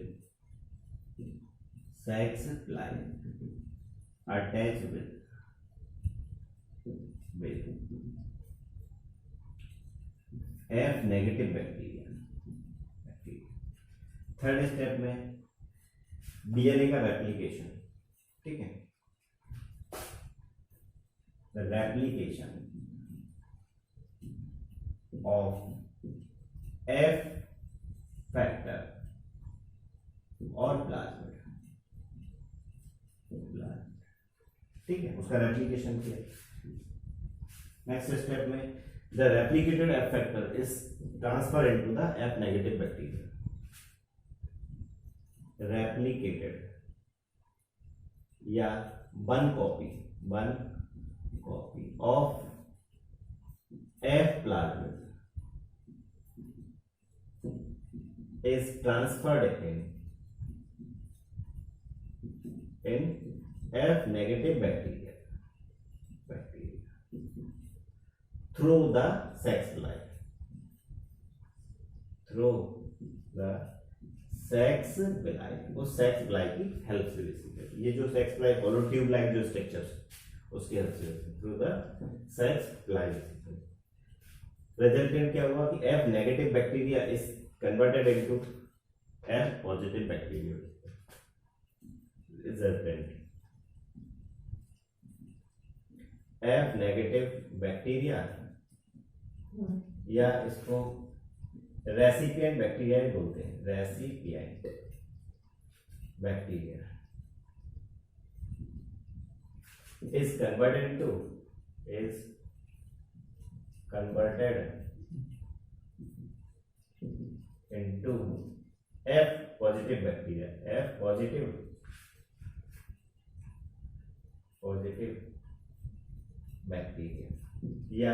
F negative bacteria. Third step में डीएनए का रेप्लिकेशन, ठीक है, the replication of F factor और प्लाज्मिड, ठीक है, उसका रेप्लिकेशन किया। नेक्स्ट स्टेप में the replicated F factor is transfer into the F negative bacteria. Replicated या one copy of F plasmid is transferred in F negative bacteria through the sex life, उस सेक्स फ्लाई की हेल्प से बेसिकली, ये जो सेक्स फ्लाई होलो ट्यूब लाइक जो स्ट्रक्चर उसकी हेल्प से through the sex fly. Resultant क्या हुआ कि F negative bacteria is converted into F positive bacteria. Resultant F negative bacteria या इसको रेसिपिएंट बैक्टीरिया भी बोलते हैं, recipient bacteria is converted into F positive bacteria, F positive bacteria या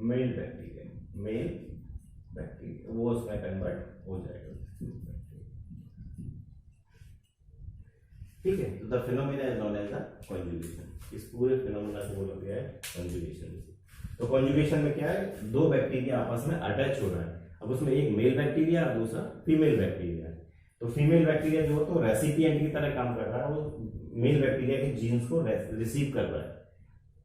मेल बैक्टीरिया वो उसमें कन्वर्ट हो जाएगा। ठीक है, तो the phenomena is known as the conjugation. इस पूरे फिनोमेना को बोला गया है कॉन्जुगेशन। तो कॉन्जुगेशन में क्या है, दो बैक्टीरिया आपस में अटैच हो रहा है। अब उसमें एक मेल बैक्टीरिया और दूसरा फीमेल बैक्टीरिया है। तो फीमेल बैक्टीरिया जो तो रेसिपिएंट की तरह काम कर रहा है, वो मेल बैक्टीरिया के जीन्स को रिसीव कर रहा है।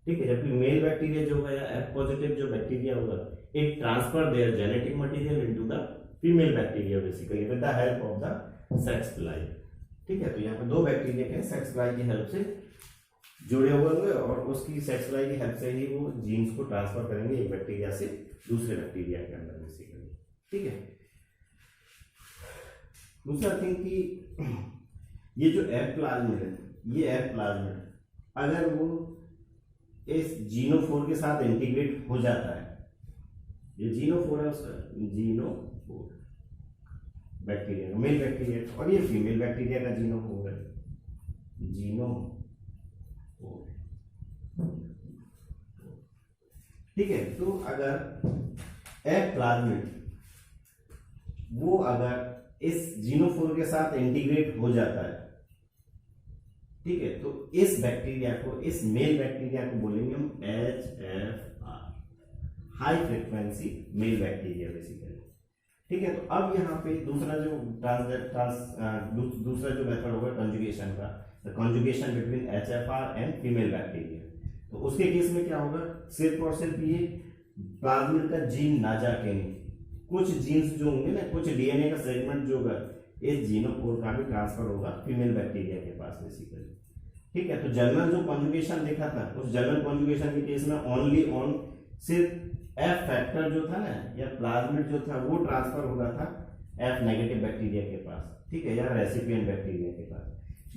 ठीक है, जबकि मेल बैक्टीरिया जो होगा या एफ पॉजिटिव जो बैक्टीरिया होगा, it transfer there genetic material into the female bacteria basically with the help of the sex fly. ठीक है, तो यहाँ पे दो बैक्टीरिया के सेक्स फ्लाई की हेल्प से जुड़े हुए होंगे और उसकी सेक्स ड्राइव की हेल्प से ही वो जीन्स को ट्रांसफर करेंगे एक बैक्टीरिया से दूसरे बैक्टीरिया के अंदर बेसिकली। ठीक है। दूसरा थिंग कि ये जो एफ प्लाज्मिड है, ये एफ प्लाज्मिड अगर वो इस जीनोफोर के साथ इंटीग्रेट हो जाता है, ये जीनोफोर है उसका, जीनोफोर बैक्टीरिया का, मेल बैक्टीरिया, और ये फीमेल बैक्टीरिया का जीनोफोर है, जीनोफोर। ठीक है। तो अगर एफ प्लाज्मिड वो अगर इस जीनोफोर के साथ इंटीग्रेट हो जाता है, ठीक है, तो इस बैक्टीरिया को, इस मेल बैक्टीरिया को बोलेंगे हम HFR, high frequency male bacteria basically. ठीक है। तो अब यहाँ पे दूसरा जो दूसरा जो मेथड होगा कंजुगेशन का, conjugation between HFR and female bacteria, तो उसके केस में क्या होगा, सिर्फ और सिर्फ ये प्लाज्मिड का जीन ना जाके कुछ जीन्स जो होंगे ना, कुछ डीएनए का सेगमेंट जो होगा इस जीनोफोर का भी ट्रांसफर होगा फीमेल बैक्टीरिया के पास बेसिकली। ठीक है। तो जनरल जो कॉन्जुगेशन देखा था, उस जनरल कॉन्जुगेशन के केस में ओनली ऑन सिर्फ एफ फैक्टर जो था ना, या प्लाज्मिड जो था वो ट्रांसफर हो रहा था एफ नेगेटिव बैक्टीरिया के पास, ठीक है, या रेसिपिएंट बैक्टीरिया के पास।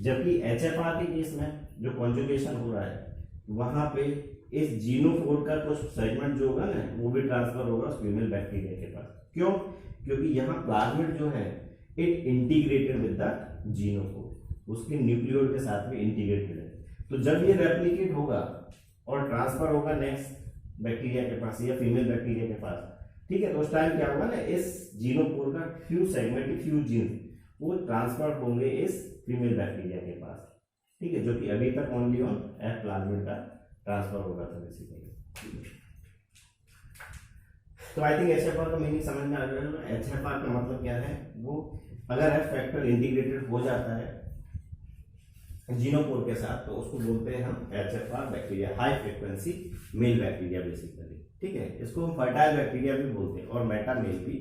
जबकि एचएफआर के केस में जो कॉन्जुगेशन हो रहा है वहां पे इस जीनोफोर का कुछ सेगमेंट जो होगा ना वो भी ट्रांसफर होगा फीमेल बैक्टीरिया के पास। क्यों? क्योंकि यहाँ प्लाज्मिड जो है it integrated with the genophore, उसके न्यूक्लियोइड के साथ में इंटीग्रेटेड है। तो जब ये रेप्लिकेट होगा और ट्रांसफर होगा नेक्स्ट बैक्टीरिया के पास या फीमेल बैक्टीरिया के पास, ठीक है, तो उस टाइम क्या होगा ना, इस जीनोफोर का फ्यू सेगमेंट, फ्यू जीन वो ट्रांसफर होंगे इस फीमेल बैक्टीरिया के पास। ठीक है। जो कि अभी तक ओनली ऑन एफ प्लाज्मिड का ट्रांसफर होगा था बेसिकली। तो आई थिंक एचएफआर का मीनिंग समझ में आ गया है। एचएफआर का मतलब क्या है, वो अगर एफ फैक्टर इंटीग्रेटेड हो जाता है जीनोफोर के साथ तो उसको बोलते हैं हम HFR bacteria, high frequency male bacteria basically. ठीक है। इसको हम फर्टाइल बैक्टीरिया भी बोलते हैं और मेटा मेल भी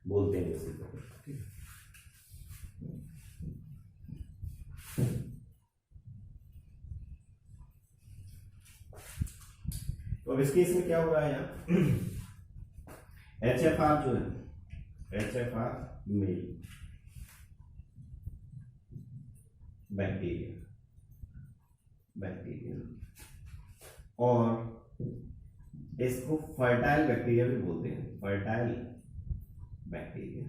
बोलते हैं बेसिकली। ठीक है। तो अब इस केस में क्या हो रहा है यहाँ, एचएफआर जो है, एचएफआर मेल बैक्टीरिया और इसको फर्टाइल बैक्टीरिया भी बोलते हैं, फर्टाइल बैक्टीरिया,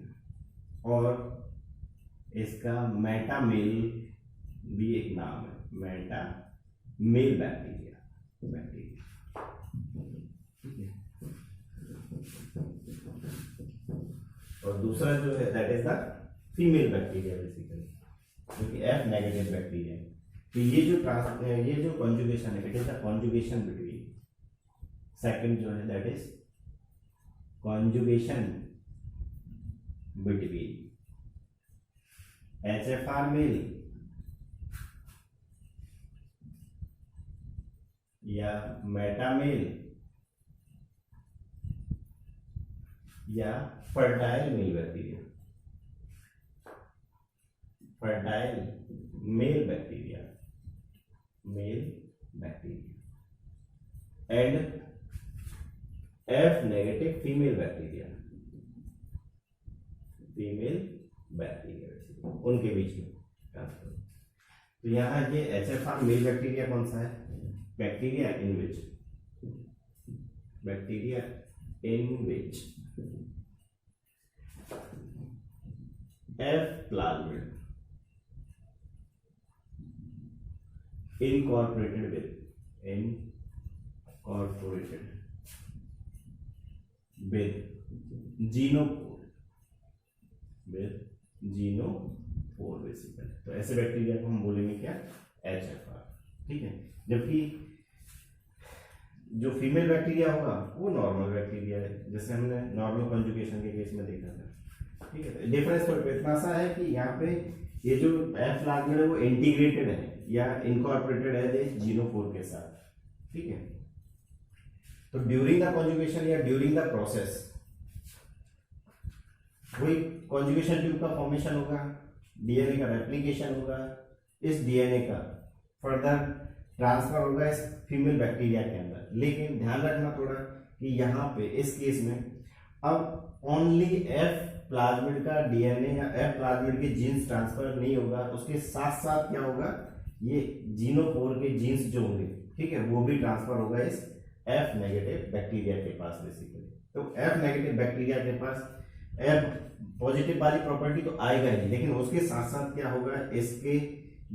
और इसका मेटा मेल भी एक नाम है, मेटा मेल बैक्टीरिया। ठीक है। और दूसरा जो है that is the female bacteria basically, जो कि एफ नेगेटिव बैक्टीरिया है। तो ये जो कॉन्जुगेशन है, it is the conjugation between, second जो है that is conjugation between HFR male या मेटा मेल या fertile male bacteria, fertile male bacteria and F negative female bacteria, उनके बीच में ट्रांसफर। तो यहाँ ये एचएफआर मेल बैक्टीरिया कौन सा है, bacteria in which F plasmid incorporated with genophore basically. तो ऐसे बैक्टीरिया को हम बोलेंगे क्या, एचएफआर। ठीक है। जबकि जो फीमेल बैक्टीरिया होगा वो नॉर्मल बैक्टीरिया है, जैसे हमने नॉर्मल कंजुगेशन के केस में देखा था। ठीक है। डिफरेंस तो इतना सा है कि यहाँ पे ये जो एफ प्लाज्मिड है वो इंटीग्रेटेड है या इनकॉर्पोरेटेड है जीनोफोर के साथ। ठीक है। तो ड्यूरिंग द कॉन्जुगेशन या ड्यूरिंग द प्रोसेस वही कॉन्जुगेशन ट्यूब का फॉर्मेशन होगा, डीएनए का रेप्लिकेशन होगा, इस डीएनए का फर्दर ट्रांसफर होगा इस फीमेल बैक्टीरिया के अंदर। लेकिन ध्यान रखना थोड़ा कि यहाँ पे इस केस में अब ओनली एफ प्लाज्मिड का डीएनए या एफ प्लाज्मिड के जीन्स ट्रांसफर नहीं होगा, उसके साथ साथ क्या होगा, ये जीनोफोर के जीन्स जो होंगे, ठीक है, वो भी ट्रांसफर होगा इस एफ नेगेटिव बैक्टीरिया के पास बेसिकली। तो एफ नेगेटिव बैक्टीरिया के पास एफ पॉजिटिव वाली प्रॉपर्टी तो आएगा ही, लेकिन उसके साथ साथ क्या होगा, इसके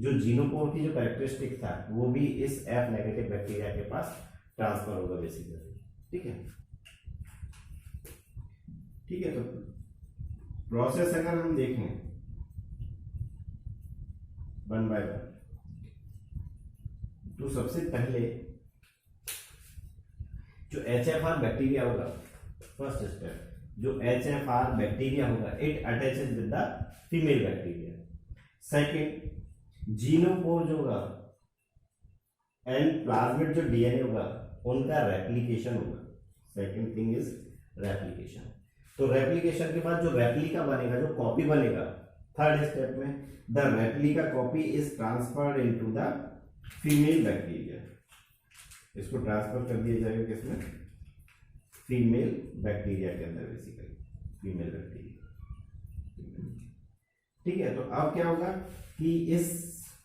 जो जीनोफोर की जो कैरेक्टरिस्टिक था वो भी इस एफ नेगेटिव बैक्टीरिया के पास ट्रांसफर होगा बेसिकली। ठीक है, ठीक है। तो प्रोसेस अगर हम देखें वन बाय वन, तो सबसे पहले जो HFR बैक्टीरिया होगा, फर्स्ट स्टेप, जो HFR बैक्टीरिया होगा it attaches with the female bacteria. Second, genophore जो होगा एंड प्लाज्मिड जो डीएनए होगा उनका रेप्लिकेशन होगा। Second thing is replication. तो रेप्लिकेशन के बाद जो रेप्लिका बनेगा, जो कॉपी बनेगा, थर्ड स्टेप में the replica copy is transferred into the female bacteria. इसको ट्रांसफर कर दिया जाएगा किसमें, फीमेल बैक्टीरिया के अंदर बेसिकली, फीमेल बैक्टीरिया। ठीक है, तो अब क्या होगा कि इस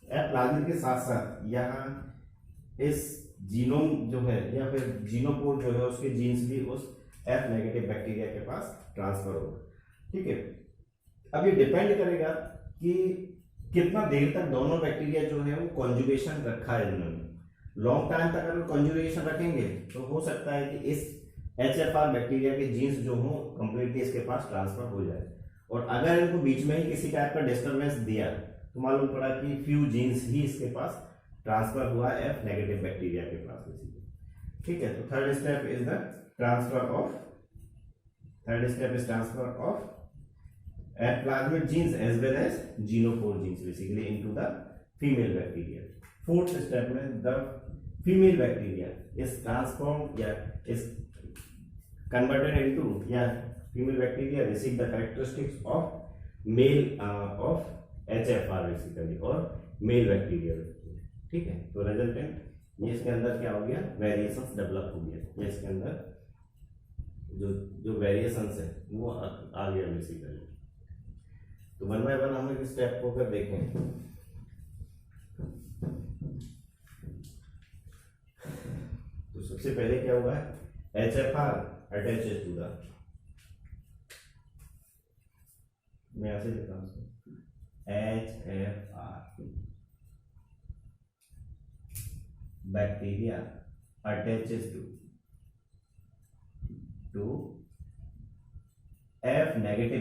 प्लाज्मिड के साथ साथ यहाँ इस जीनोम जो है या फिर जीनोपोर जो है उसके जीन्स भी उस एफ नेगेटिव बैक्टीरिया के पास ट्रांसफर होगा। ठीक है, अब ये डिपेंड करेगा कि कितना देर तक दोनों बैक्टीरिया जो है वो कॉन्जुगेशन रखा है इन्होंने। लॉन्ग टाइम तक अगर कॉन्जुगेशन रखेंगे तो हो सकता है कि इस HFR बैक्टीरिया के जीन्स जो हो कंप्लीटली इसके पास ट्रांसफर हो जाए, और अगर इनको बीच में ही किसी टाइप का डिस्टर्बेंस दिया तो मालूम पड़ा कि फ्यू जीन्स ही इसके पास ट्रांसफर हुआ एफ नेगेटिव बैक्टीरिया के पास बेसिकली। ठीक है, तो third step is the transfer of F plasmid genes as well as genophore genes basically into the female bacteria. Fourth step में the female bacteria is transformed या is converted into या female bacteria receive the characteristics of male of HFR basically और male bacteria basically. ठीक है, तो resultant ये इसके अंदर क्या हो गया, वेरिएशंस डेवलप हो गया, ये इसके अंदर जो वेरिएशंस है वो आ गया बेसिकली। तो वन बाय वन हम एक स्टेप को अगर देखें तो सबसे पहले क्या हुआ है, HFR अटैचेस टू द, मैं ऐसे लिखता हूं उसको, HFR bacteria attaches to F negative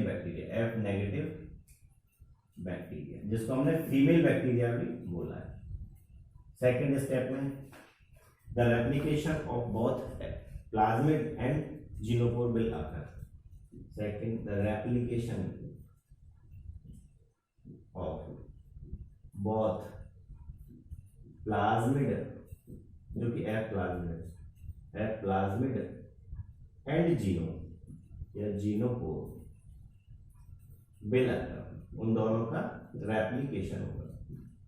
bacteria, जिसको हमने फीमेल बैक्टीरिया भी बोला है। सेकेंड स्टेप में the replication of both plasmid and genophore will occur. Second, the replication of both plasmid जो कि एफ प्लाज्मिड एंड जीनो या जीनोफोर विल अकर, उन दोनों का रेप्लिकेशन होगा।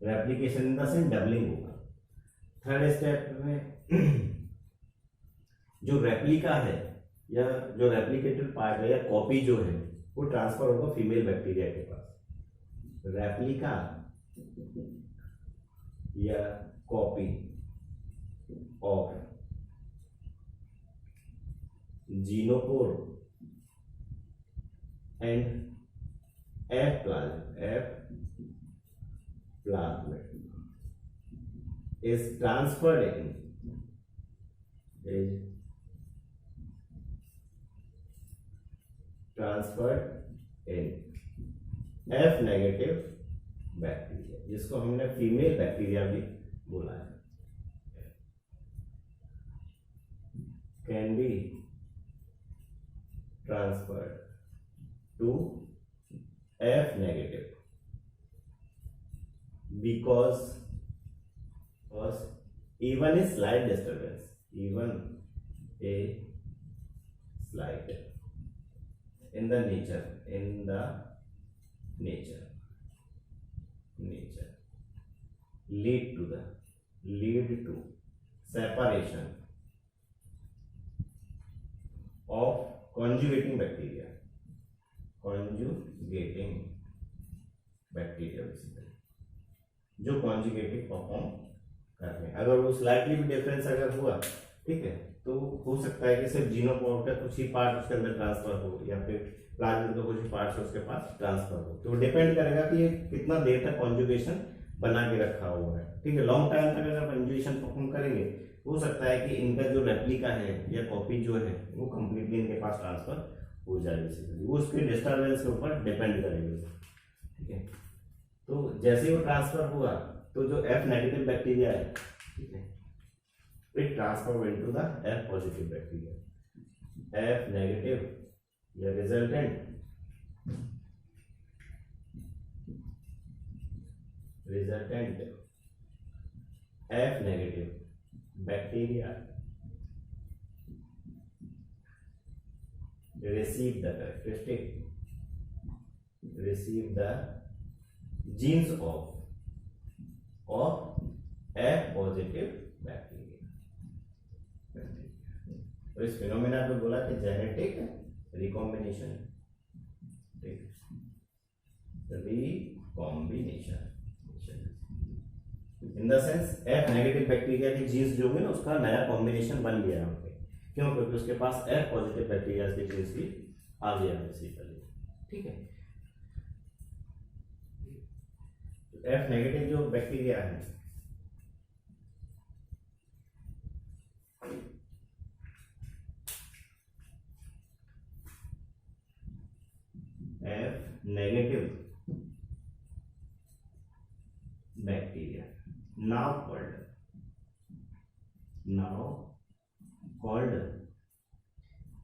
Replication in the sense doubling होगा। थर्ड स्टेप में जो रेप्लिका है या जो रेप्लिकेटेड पार्ट है या कॉपी जो है वो ट्रांसफर होगा फीमेल बैक्टीरिया के पास। रेप्लिका या copy of genophore and F plasmid is transferred in F negative bacteria, जिसको हमने फीमेल बैक्टीरिया भी बोला है, can be transferred to F negative because even a slight disturbance, even a slight in the nature lead to the lead to separation of conjugating bacteria, conjugating bacteria जो कॉन्जुगेटिव परफॉर्म करते हैं। अगर वो स्लाइटली भी डिफरेंस अगर हुआ, ठीक है, तो हो सकता है कि सिर्फ जीनोपोड का कुछ ही पार्ट उसके अंदर ट्रांसफर हो या फिर प्लाज्मिड का कुछ ही पार्ट उसके पास ट्रांसफर हो। तो डिपेंड करेगा कि ये कितना देर तक कॉन्जुगेशन बना के रखा हुआ है, ठीक है। लॉन्ग टाइम तक अगर कॉन्जुगेशन परफॉर्म करेंगे, हो सकता है कि इनका जो रेप्लिका है या कॉपी जो है वो कंप्लीटली इनके पास ट्रांसफर हो जाए, वो उसके डिस्टर्बेंस के ऊपर डिपेंड करेगा, ठीक है। तो जैसे ही वो ट्रांसफर हुआ, तो जो F नेगेटिव बैक्टीरिया है, ठीक है, it transform into the F positive bacteria. F negative या resultant F negative bacteria receive the genes of F positive bacteria. तो इस फिनोमेना पे बोला कि genetic recombination, in the sense F negative bacteria के जीन्स जो है ना, उसका नया कॉम्बिनेशन बन गया यहाँ पे। क्यों? क्योंकि उसके पास F पॉजिटिव बैक्टीरिया के जीन्स भी आ गया बेसिकली, ठीक है। F नेगेटिव जो बैक्टीरिया है, F negative bacteria now called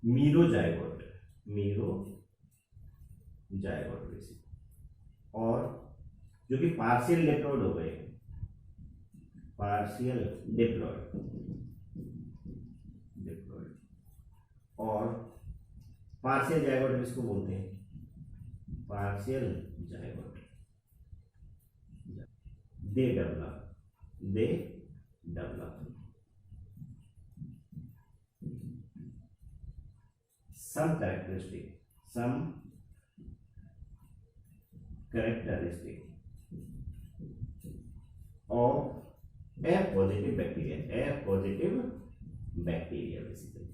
merozygote basic, और जो कि पार्शियल डिप्लॉयड हो गए, पार्शियल डिप्लॉयड और पार्शियल जाइगोट इसको बोलते हैं, partial zygote. They develop some characteristic of F positive bacteria basically,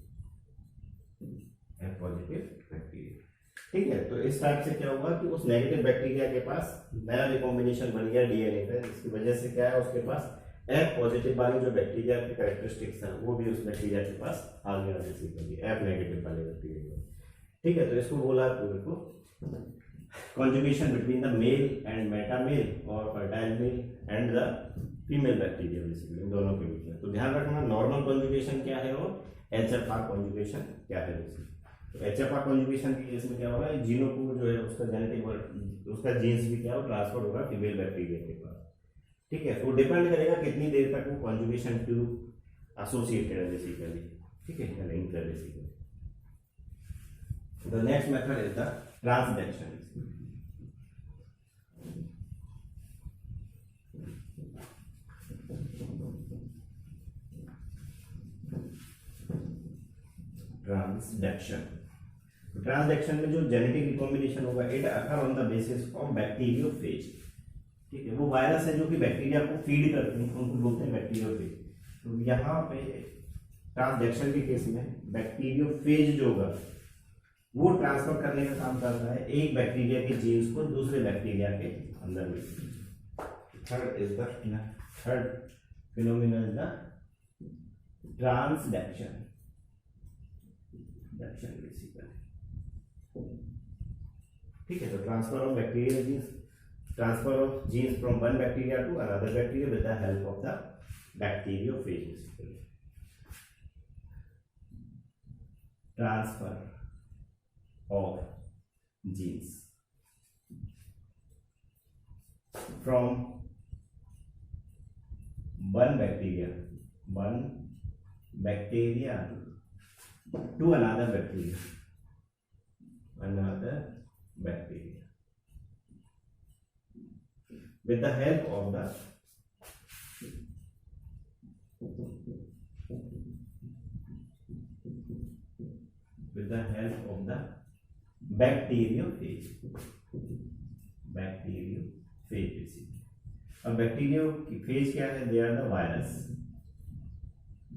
F positive bacteria, ठीक है। तो इस टाइप से क्या हुआ कि उस नेगेटिव बैक्टीरिया के पास नया रिकॉम्बिनेशन बन गया डीएनए का, जिसकी वजह से क्या है, उसके पास F पॉजिटिव वाले जो बैक्टीरिया के कैरेक्टरिस्टिक्स हैं वो भी उस बैक्टीरिया के पास आ गया बेसिकली, F नेगेटिव वाले बैक्टीरिया, ठीक है। तो इसको बोला पूरे को conjugation between the male and metamale और fertile male and the female bacteria basically, इन दोनों के बीच में। तो ध्यान रखना नॉर्मल कॉन्जुगेशन क्या है और HFR कॉन्जुगेशन क्या है बेसिकली। तो HFR कॉन्जुगेशन की केस में क्या होगा, जीनोपोड जो है उसका जेनेटिक उसका जीन्स भी क्या हो ट्रांसफर होगा फीमेल बैक्टीरिया के पास, ठीक है। तो डिपेंड करेगा कितनी देर तक वो कॉन्जुगेशन ट्यूब एसोसिएटेड है बेसिकली, ठीक है, लिंक है basically. The next method is the transduction. Transduction में जो जेनेटिक रिकॉम्बिनेशन होगा, it occur on the basis of bacteriophage, ठीक है। वो वायरस है जो कि बैक्टीरिया को फीड करते हैं, उनको बोलते हैं बैक्टीरियोफेज। तो यहाँ पे ट्रांसडक्शन के केस में बैक्टीरियोफेज जो होगा वो ट्रांसफर करने का काम करता है एक बैक्टीरिया के जीन्स को दूसरे बैक्टीरिया के अंदर में। Third phenomena is the transduction basically, ठीक है। तो transfer of bacteria genes, transfer of genes from one bacteria to another bacteria with the help of the bacteriophage basically. Transfer of genes from one bacteria to another bacteria with the help of the with the help of the bacteriophage. Bacteriophage basically. अब bacteriophage क्या है? They are the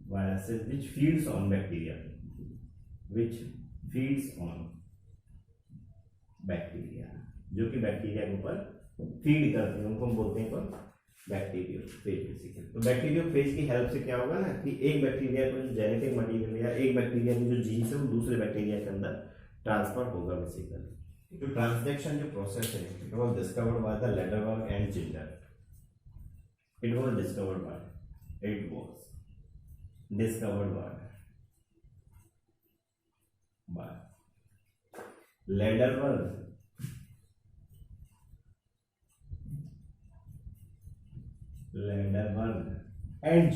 viruses which feeds on bacteria, जो कि बैक्टीरिया के ऊपर फीड करते हैं, उनको हम बोलते हैं कौन? Bacteriophage basically. तो बैक्टीरियोफेज की हेल्प से क्या होगा ना कि एक बैक्टीरिया को जो जेनेटिक मटेरियल या एक बैक्टीरिया में जो जीन्स है वो दूसरे बैक्टीरिया के अंदर ट्रांसफर होगा बेसिकली। जो ट्रांसलेशन जो प्रोसेस है it was discovered by the Lederberg and Zinder. It was discovered by Lederberg and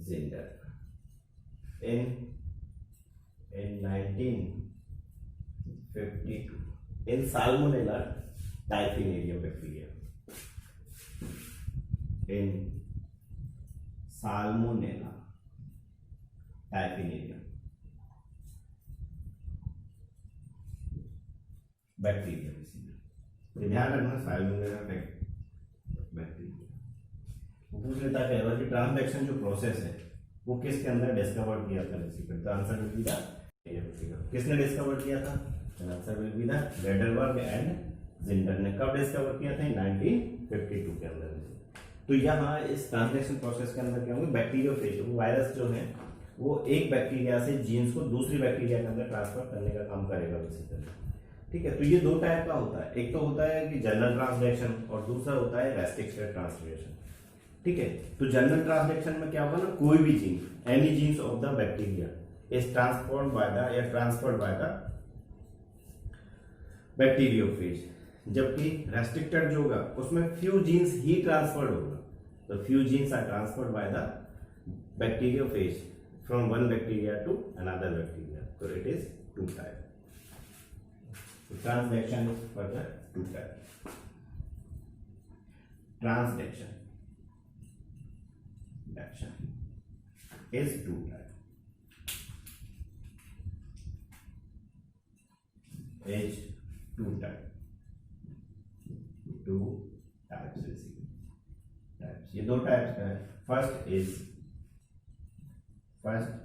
Zinder in 1952 in Salmonella typhimurium bacteria. In Salmonella typhimurium bacteria. ध्यान रखना साल्मोनेला बैक्टीरिया। पूछ लेता है कि ट्रांसलेशन जो प्रोसेस है वो किसके अंदर डिस्कवर किया था? तो आंसर विल बी द, किसने डिस्कवर किया था? Answer will be the Lederberg and Zinder ने। कब डिस्कवर किया था? 1952 के अंदर। तो यहाँ इस ट्रांसलेशन प्रोसेस के अंदर क्या होगा? बैक्टीरियोफेज, वो वायरस जो है वो एक बैक्टीरिया से जीन्स को दूसरी बैक्टीरिया के अंदर ट्रांसफर करने का काम करेगा बेसिकली। ठीक है, तो ये दो टाइप का होता है, एक तो होता है कि जनरल ट्रांसलेशन और दूसरा होता है रेस्ट्रिक्टेड ट्रांसलेशन। ठीक है, तो जनरल ट्रांसलेशन में क्या होगा ना, कोई भी gene, any genes of the bacteria is transferred by the bacteriophage. जबकि रेस्ट्रिक्टेड जो होगा उसमें फ्यू जीन्स ही ट्रांसफर्ड होगा। तो few genes are transferred by the bacteriophage from one bacteria to another bacteria. तो it is two type. Translation is further two types. Translation is two types. Two types basically. ये दो टाइप्स का है। First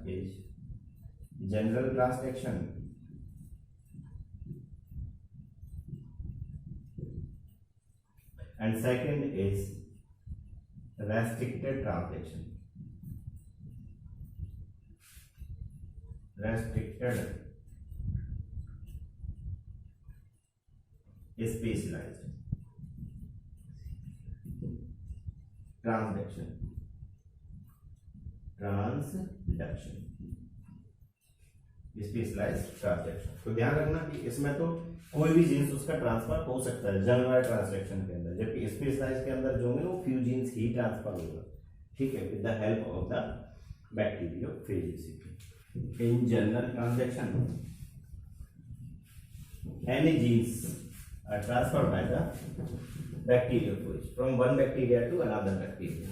is general translation and second is restricted translation. Restricted specialized transduction specialized translation. तो ध्यान रखना कि इसमें तो कोई भी जीन्स उसका ट्रांसफर हो सकता है जनरल ट्रांसलेशन के अंदर, जबकि स्पेशलाइज्ड के अंदर जो है वो फ्यू जीन्स ही ट्रांसफर होगा। ठीक है, with the help of the bacteriophage. In general translation any genes are transferred by the bacteriophage from one bacteria to another bacteria.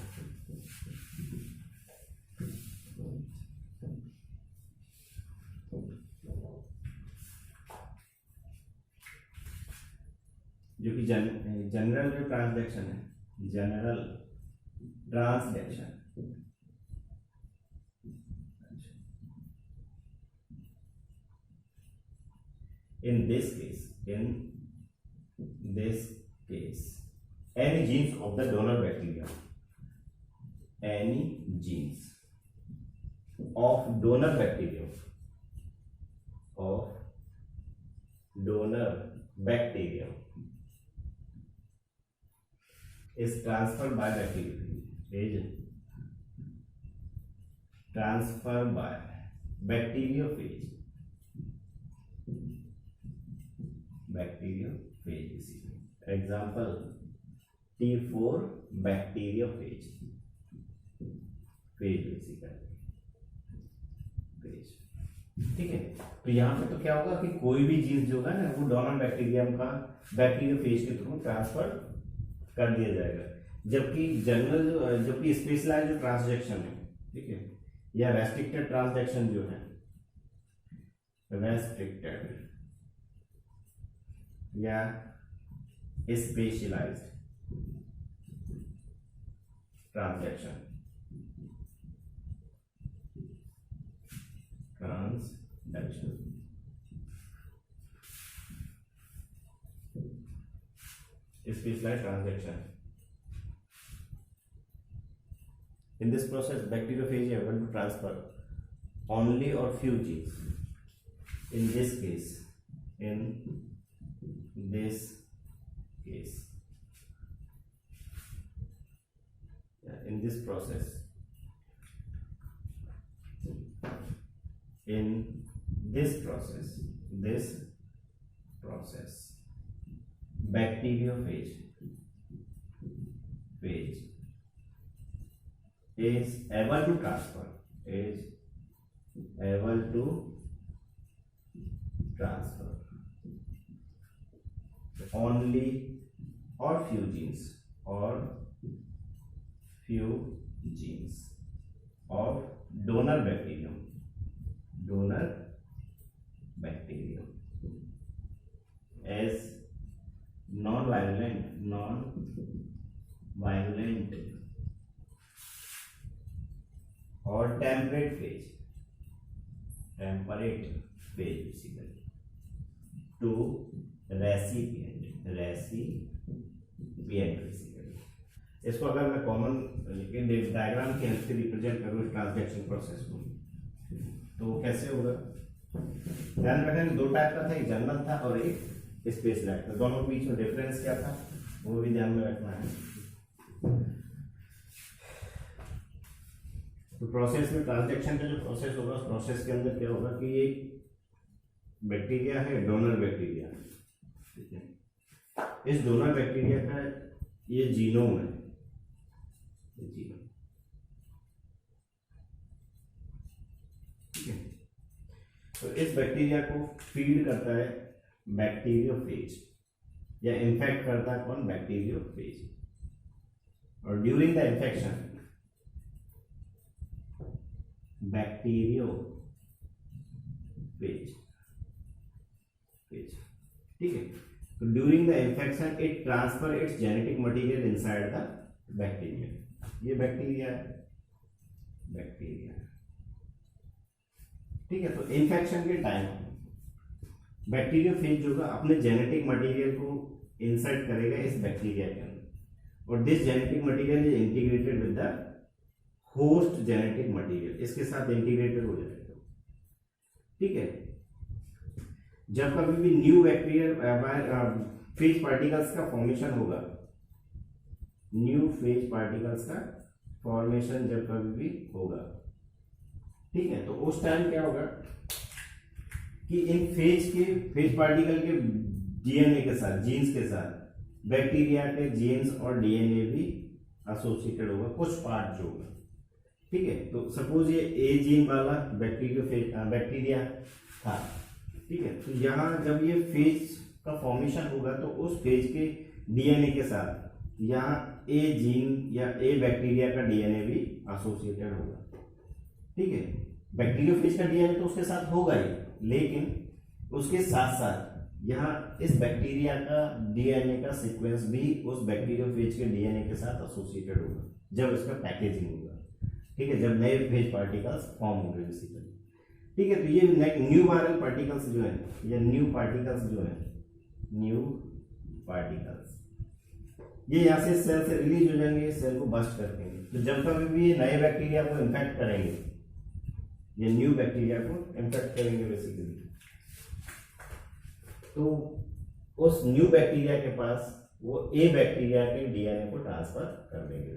जो कि जनरल जो ट्रांसलेशन है, general translation in this case any genes of the donor bacteria, any genes of donor bacteria is transferred by bacteriophage, bacteriophage. Example T4 bacteriophage basically। ठीक है, तो यहाँ पे तो क्या होगा कि कोई भी जीन्स जो है ना वो डोनर बैक्टीरियम का बैक्टीरियोफेज के थ्रू ट्रांसफर कर दिया जाएगा। जबकि जनरल जबकि स्पेशलाइज्ड जो ट्रांसजेक्शन है, ठीक है, या रेस्ट्रिक्टेड ट्रांसजेक्शन जो है, रेस्ट्रिक्टेड या specialized transaction specialized transaction. In this process, bacteriophage is able to transfer only or few genes. In this case, in this process, bacteriophage is able to transfer only or few genes of donor bacterium as non-violent or temperate phage basically to recipient basically. इसको अगर मैं कॉमन डायग्राम की हेल्प से रिप्रेजेंट करूँ ट्रांसजेक्शन प्रोसेस को, तो कैसे होगा? ध्यान रखें, दो टाइप का था, एक जनरल था और एक स्पेशलाइज्ड था। दोनों के बीच में डिफरेंस क्या था वो भी ध्यान में रखना है। तो प्रोसेस में ट्रांसजेक्शन का जो प्रोसेस होगा, उस प्रोसेस के अंदर क्या होगा कि ये बैक्टीरिया है, डोनर बैक्टीरिया, ठीक है। इस डोनर बैक्टीरिया का ये जीनोम है, ठीक है। तो इस बैक्टीरिया को फीड करता है बैक्टीरियोफेज, या इन्फेक्ट करता है कौन? बैक्टीरियोफेज। और ड्यूरिंग द इन्फेक्शन बैक्टीरियोफेज, ठीक है। तो during the infection it transfer its genetic material inside the bacteria. ये बैक्टीरिया है, ठीक है। तो इन्फेक्शन के टाइम बैक्टीरियोफेज जो होगा अपने जेनेटिक मटेरियल को इंसर्ट करेगा इस बैक्टीरिया के अंदर, और this genetic material is integrated with the host genetic material, इसके साथ इंटीग्रेटेड हो जाएगा, ठीक है। जब कभी भी न्यू बैक्टीरियल फेज पार्टिकल्स का फॉर्मेशन होगा, न्यू फेज पार्टिकल्स का फॉर्मेशन जब कभी भी होगा, ठीक है, तो उस टाइम क्या होगा कि इन फेज पार्टिकल के डीएनए के साथ, जीन्स के साथ बैक्टीरिया के जीन्स और डीएनए भी एसोसिएटेड होगा, कुछ पार्ट जो होगा, ठीक है। तो सपोज ये ए जीन वाला बैक्टीरिया था, ठीक है। तो यहाँ जब ये फेज का फॉर्मेशन होगा तो उस फेज के डीएनए के साथ यहाँ ए जीन या ए बैक्टीरिया का डीएनए भी एसोसिएटेड होगा, ठीक है। बैक्टीरियोफेज का डीएनए तो उसके साथ होगा ही, लेकिन उसके साथ साथ यहाँ इस बैक्टीरिया का डीएनए का सीक्वेंस भी उस बैक्टीरियोफेज के डीएनए के साथ एसोसिएटेड होगा जब इसका पैकेजिंग होगा, ठीक है, जब नए फेज पार्टिकल्स फॉर्म होंगे बेसिकली, ठीक है। तो ये न्यू वायरल पार्टिकल्स जो है, या न्यू पार्टिकल्स ये यहाँ से सेल से रिलीज हो जाएंगे, सेल को बस्ट कर देंगे। तो जब कभी भी ये नए बैक्टीरिया को इन्फेक्ट करेंगे, ये न्यू बैक्टीरिया को इन्फेक्ट करेंगे बेसिकली, तो उस न्यू बैक्टीरिया के पास वो ए बैक्टीरिया के डीएनए को ट्रांसफर कर देंगे।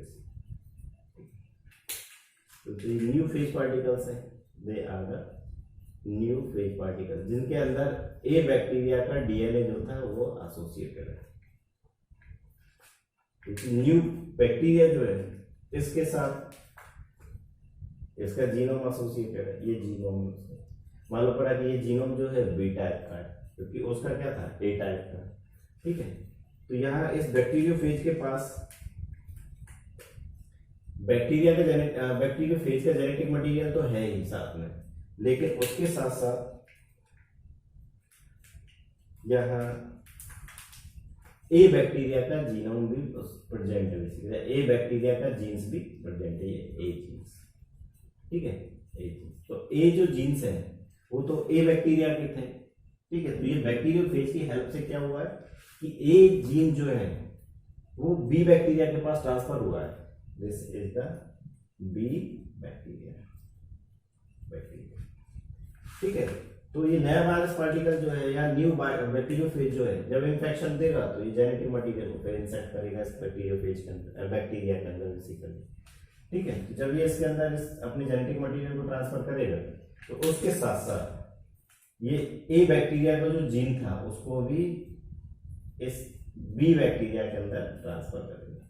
तो न्यू फेज पार्टिकल्स है, they are the new phage particles जिनके अंदर ए बैक्टीरिया का डीएनए जो था वो एसोसिएटेड है। न्यू बैक्टीरिया जो है इसके साथ इसका जीनोम एसोसिएटेड है, ये जीनोम मालूम पड़ा कि ये जीनोम जो है बी टाइप का है, क्योंकि उसका क्या था, ए टाइप का, ठीक है। तो यहाँ इस बैक्टीरियोफेज के पास बैक्टीरिया फेज का जेनेटिक मटेरियल तो है ही साथ में, लेकिन उसके साथ साथ यहाँ ए बैक्टीरिया का जीनोम भी प्रेजेंट है, बेसिकली ए बैक्टीरिया का जीन्स भी प्रेजेंट है, ये ए जीन्स, ठीक है, ए जीन्स। तो ए जो जीन्स है वो तो ए बैक्टीरिया के थे, ठीक है। तो ये बैक्टीरियल फेज की हेल्प से क्या हुआ है कि ए जीन जो है वो बी बैक्टीरिया के पास ट्रांसफर हुआ है। This is the B bacteria, ठीक है। तो ये नया वायरस पार्टिकल जो है या न्यू बैक्टीरियोफेज जो है जब इन्फेक्शन देगा तो ये जेनेटिक मटेरियल को फिर इंसेक्ट करेगा इस बैक्टीरियोफेज के अंदर, बैक्टीरिया के अंदर बेसिकली, ठीक है। तो जब ये इसके अंदर अपने जेनेटिक मटेरियल को ट्रांसफर करेगा तो उसके साथ साथ ये ए बैक्टीरिया का जो जीन था उसको भी इस बी बैक्टीरिया के अंदर ट्रांसफर कर देगा,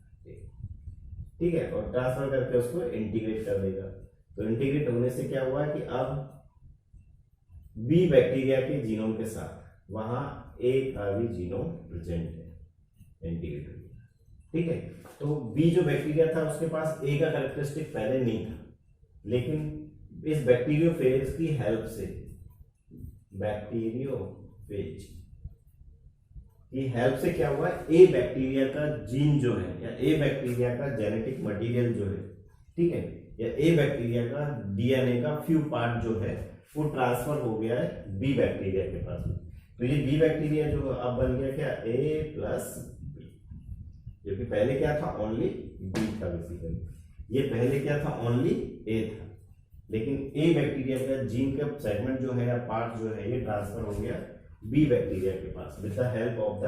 ठीक है, और ट्रांसफर करके उसको इंटीग्रेट कर देगा। तो इंटीग्रेट होने से क्या हुआ कि अब बी बैक्टीरिया के जीनोम के साथ वहां ए का भी जीनोम प्रेजेंट है, इंटीग्रेट हो गया, ठीक है। तो बी जो बैक्टीरिया था उसके पास ए का कैरेक्टरिस्टिक पहले नहीं था, लेकिन इस बैक्टीरियोफेज की हेल्प से, बैक्टीरियोफेज की हेल्प से क्या हुआ, ए बैक्टीरिया का जीन जो है या ए बैक्टीरिया का जेनेटिक मटेरियल जो है, ठीक है, या ए बैक्टीरिया का डीएनए का फ्यू पार्ट जो है वो ट्रांसफर हो गया है बी बैक्टीरिया के पास। तो ये बी बैक्टीरिया जो अब बन गया क्या, ए प्लस बी, क्योंकि पहले क्या था, ओनली बी था बेसिकली, ये पहले क्या था, ओनली ए था, लेकिन ए बैक्टीरिया का जीन का सेगमेंट जो है या पार्ट जो है ये ट्रांसफर हो गया बी बैक्टीरिया के पास with the help of the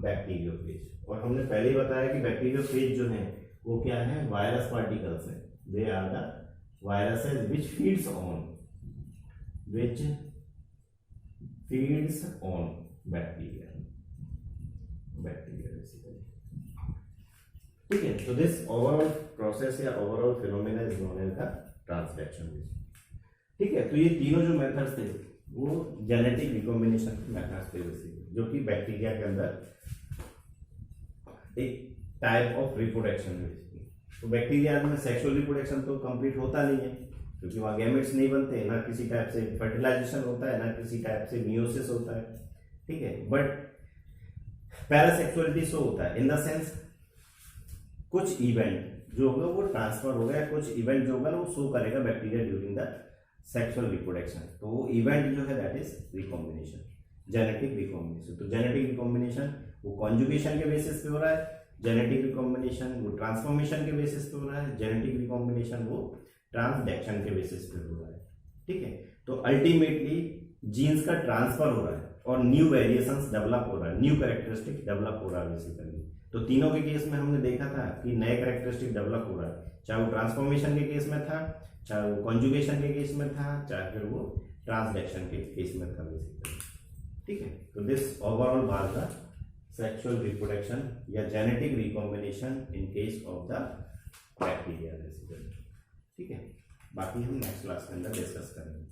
bacteriophage. और हमने पहले ही बताया कि बैक्टीरियोफेज जो है वो क्या है, वायरस पार्टिकल्स है, they are the viruses which feeds on bacteria basically, ठीक है। तो दिस ओवरऑल प्रोसेस या overall phenomena is known as the translation, ठीक है। तो ये तीनों जो मेथड्स थे वो जेनेटिक रिकॉम्बिनेशन मेथड्स थे बेसिकली, जो कि बैक्टीरिया के अंदर एक टाइप ऑफ रिप्रोडक्शन है। तो बैक्टीरिया में सेक्सुअल रिप्रोडक्शन तो कंप्लीट होता नहीं है, क्योंकि वहां गैमेट्स नहीं बनते, ना किसी टाइप से फर्टिलाइजेशन होता है, ना किसी टाइप से मियोसिस होता है, ठीक है। बट पैरासेक्सुअलिटी शो होता है इन द सेंस कुछ इवेंट जो होगा वो ट्रांसफर होगा, या कुछ इवेंट जो होगा ना वो शो करेगा bacteria during the sexual reproduction. तो वो इवेंट जो है that is recombination, genetic recombination. तो जेनेटिक रिकॉम्बिनेशन वो कॉन्जुगेशन के बेसिस पे हो रहा है, जेनेटिक रिकॉम्बिनेशन वो ट्रांसफॉर्मेशन के बेसिस पे हो रहा है, जेनेटिक रिकॉम्बिनेशन वो ट्रांसडेक्शन के बेसिस पे हो रहा है, ठीक है। तो अल्टीमेटली जीन्स का ट्रांसफर हो रहा है और न्यू वेरिएशंस डेवलप हो रहा है, न्यू कैरेक्टरिस्टिक डेवलप हो रहा है बेसिकली। तो तीनों के केस में हमने देखा था कि नए कैरेक्टरिस्टिक डेवलप हो रहा है, चाहे वो ट्रांसफॉर्मेशन के केस में था, चाहे वो कॉन्जुगेशन के केस में था, चाहे फिर वो ट्रांसडेक्शन के केस में था बेसिकली, ठीक है। तो this overall was the sexual reproduction या genetic recombination in case of the bacteria basically, ठीक है। बाकी हम नेक्स्ट क्लास के अंदर डिस्कस करेंगे।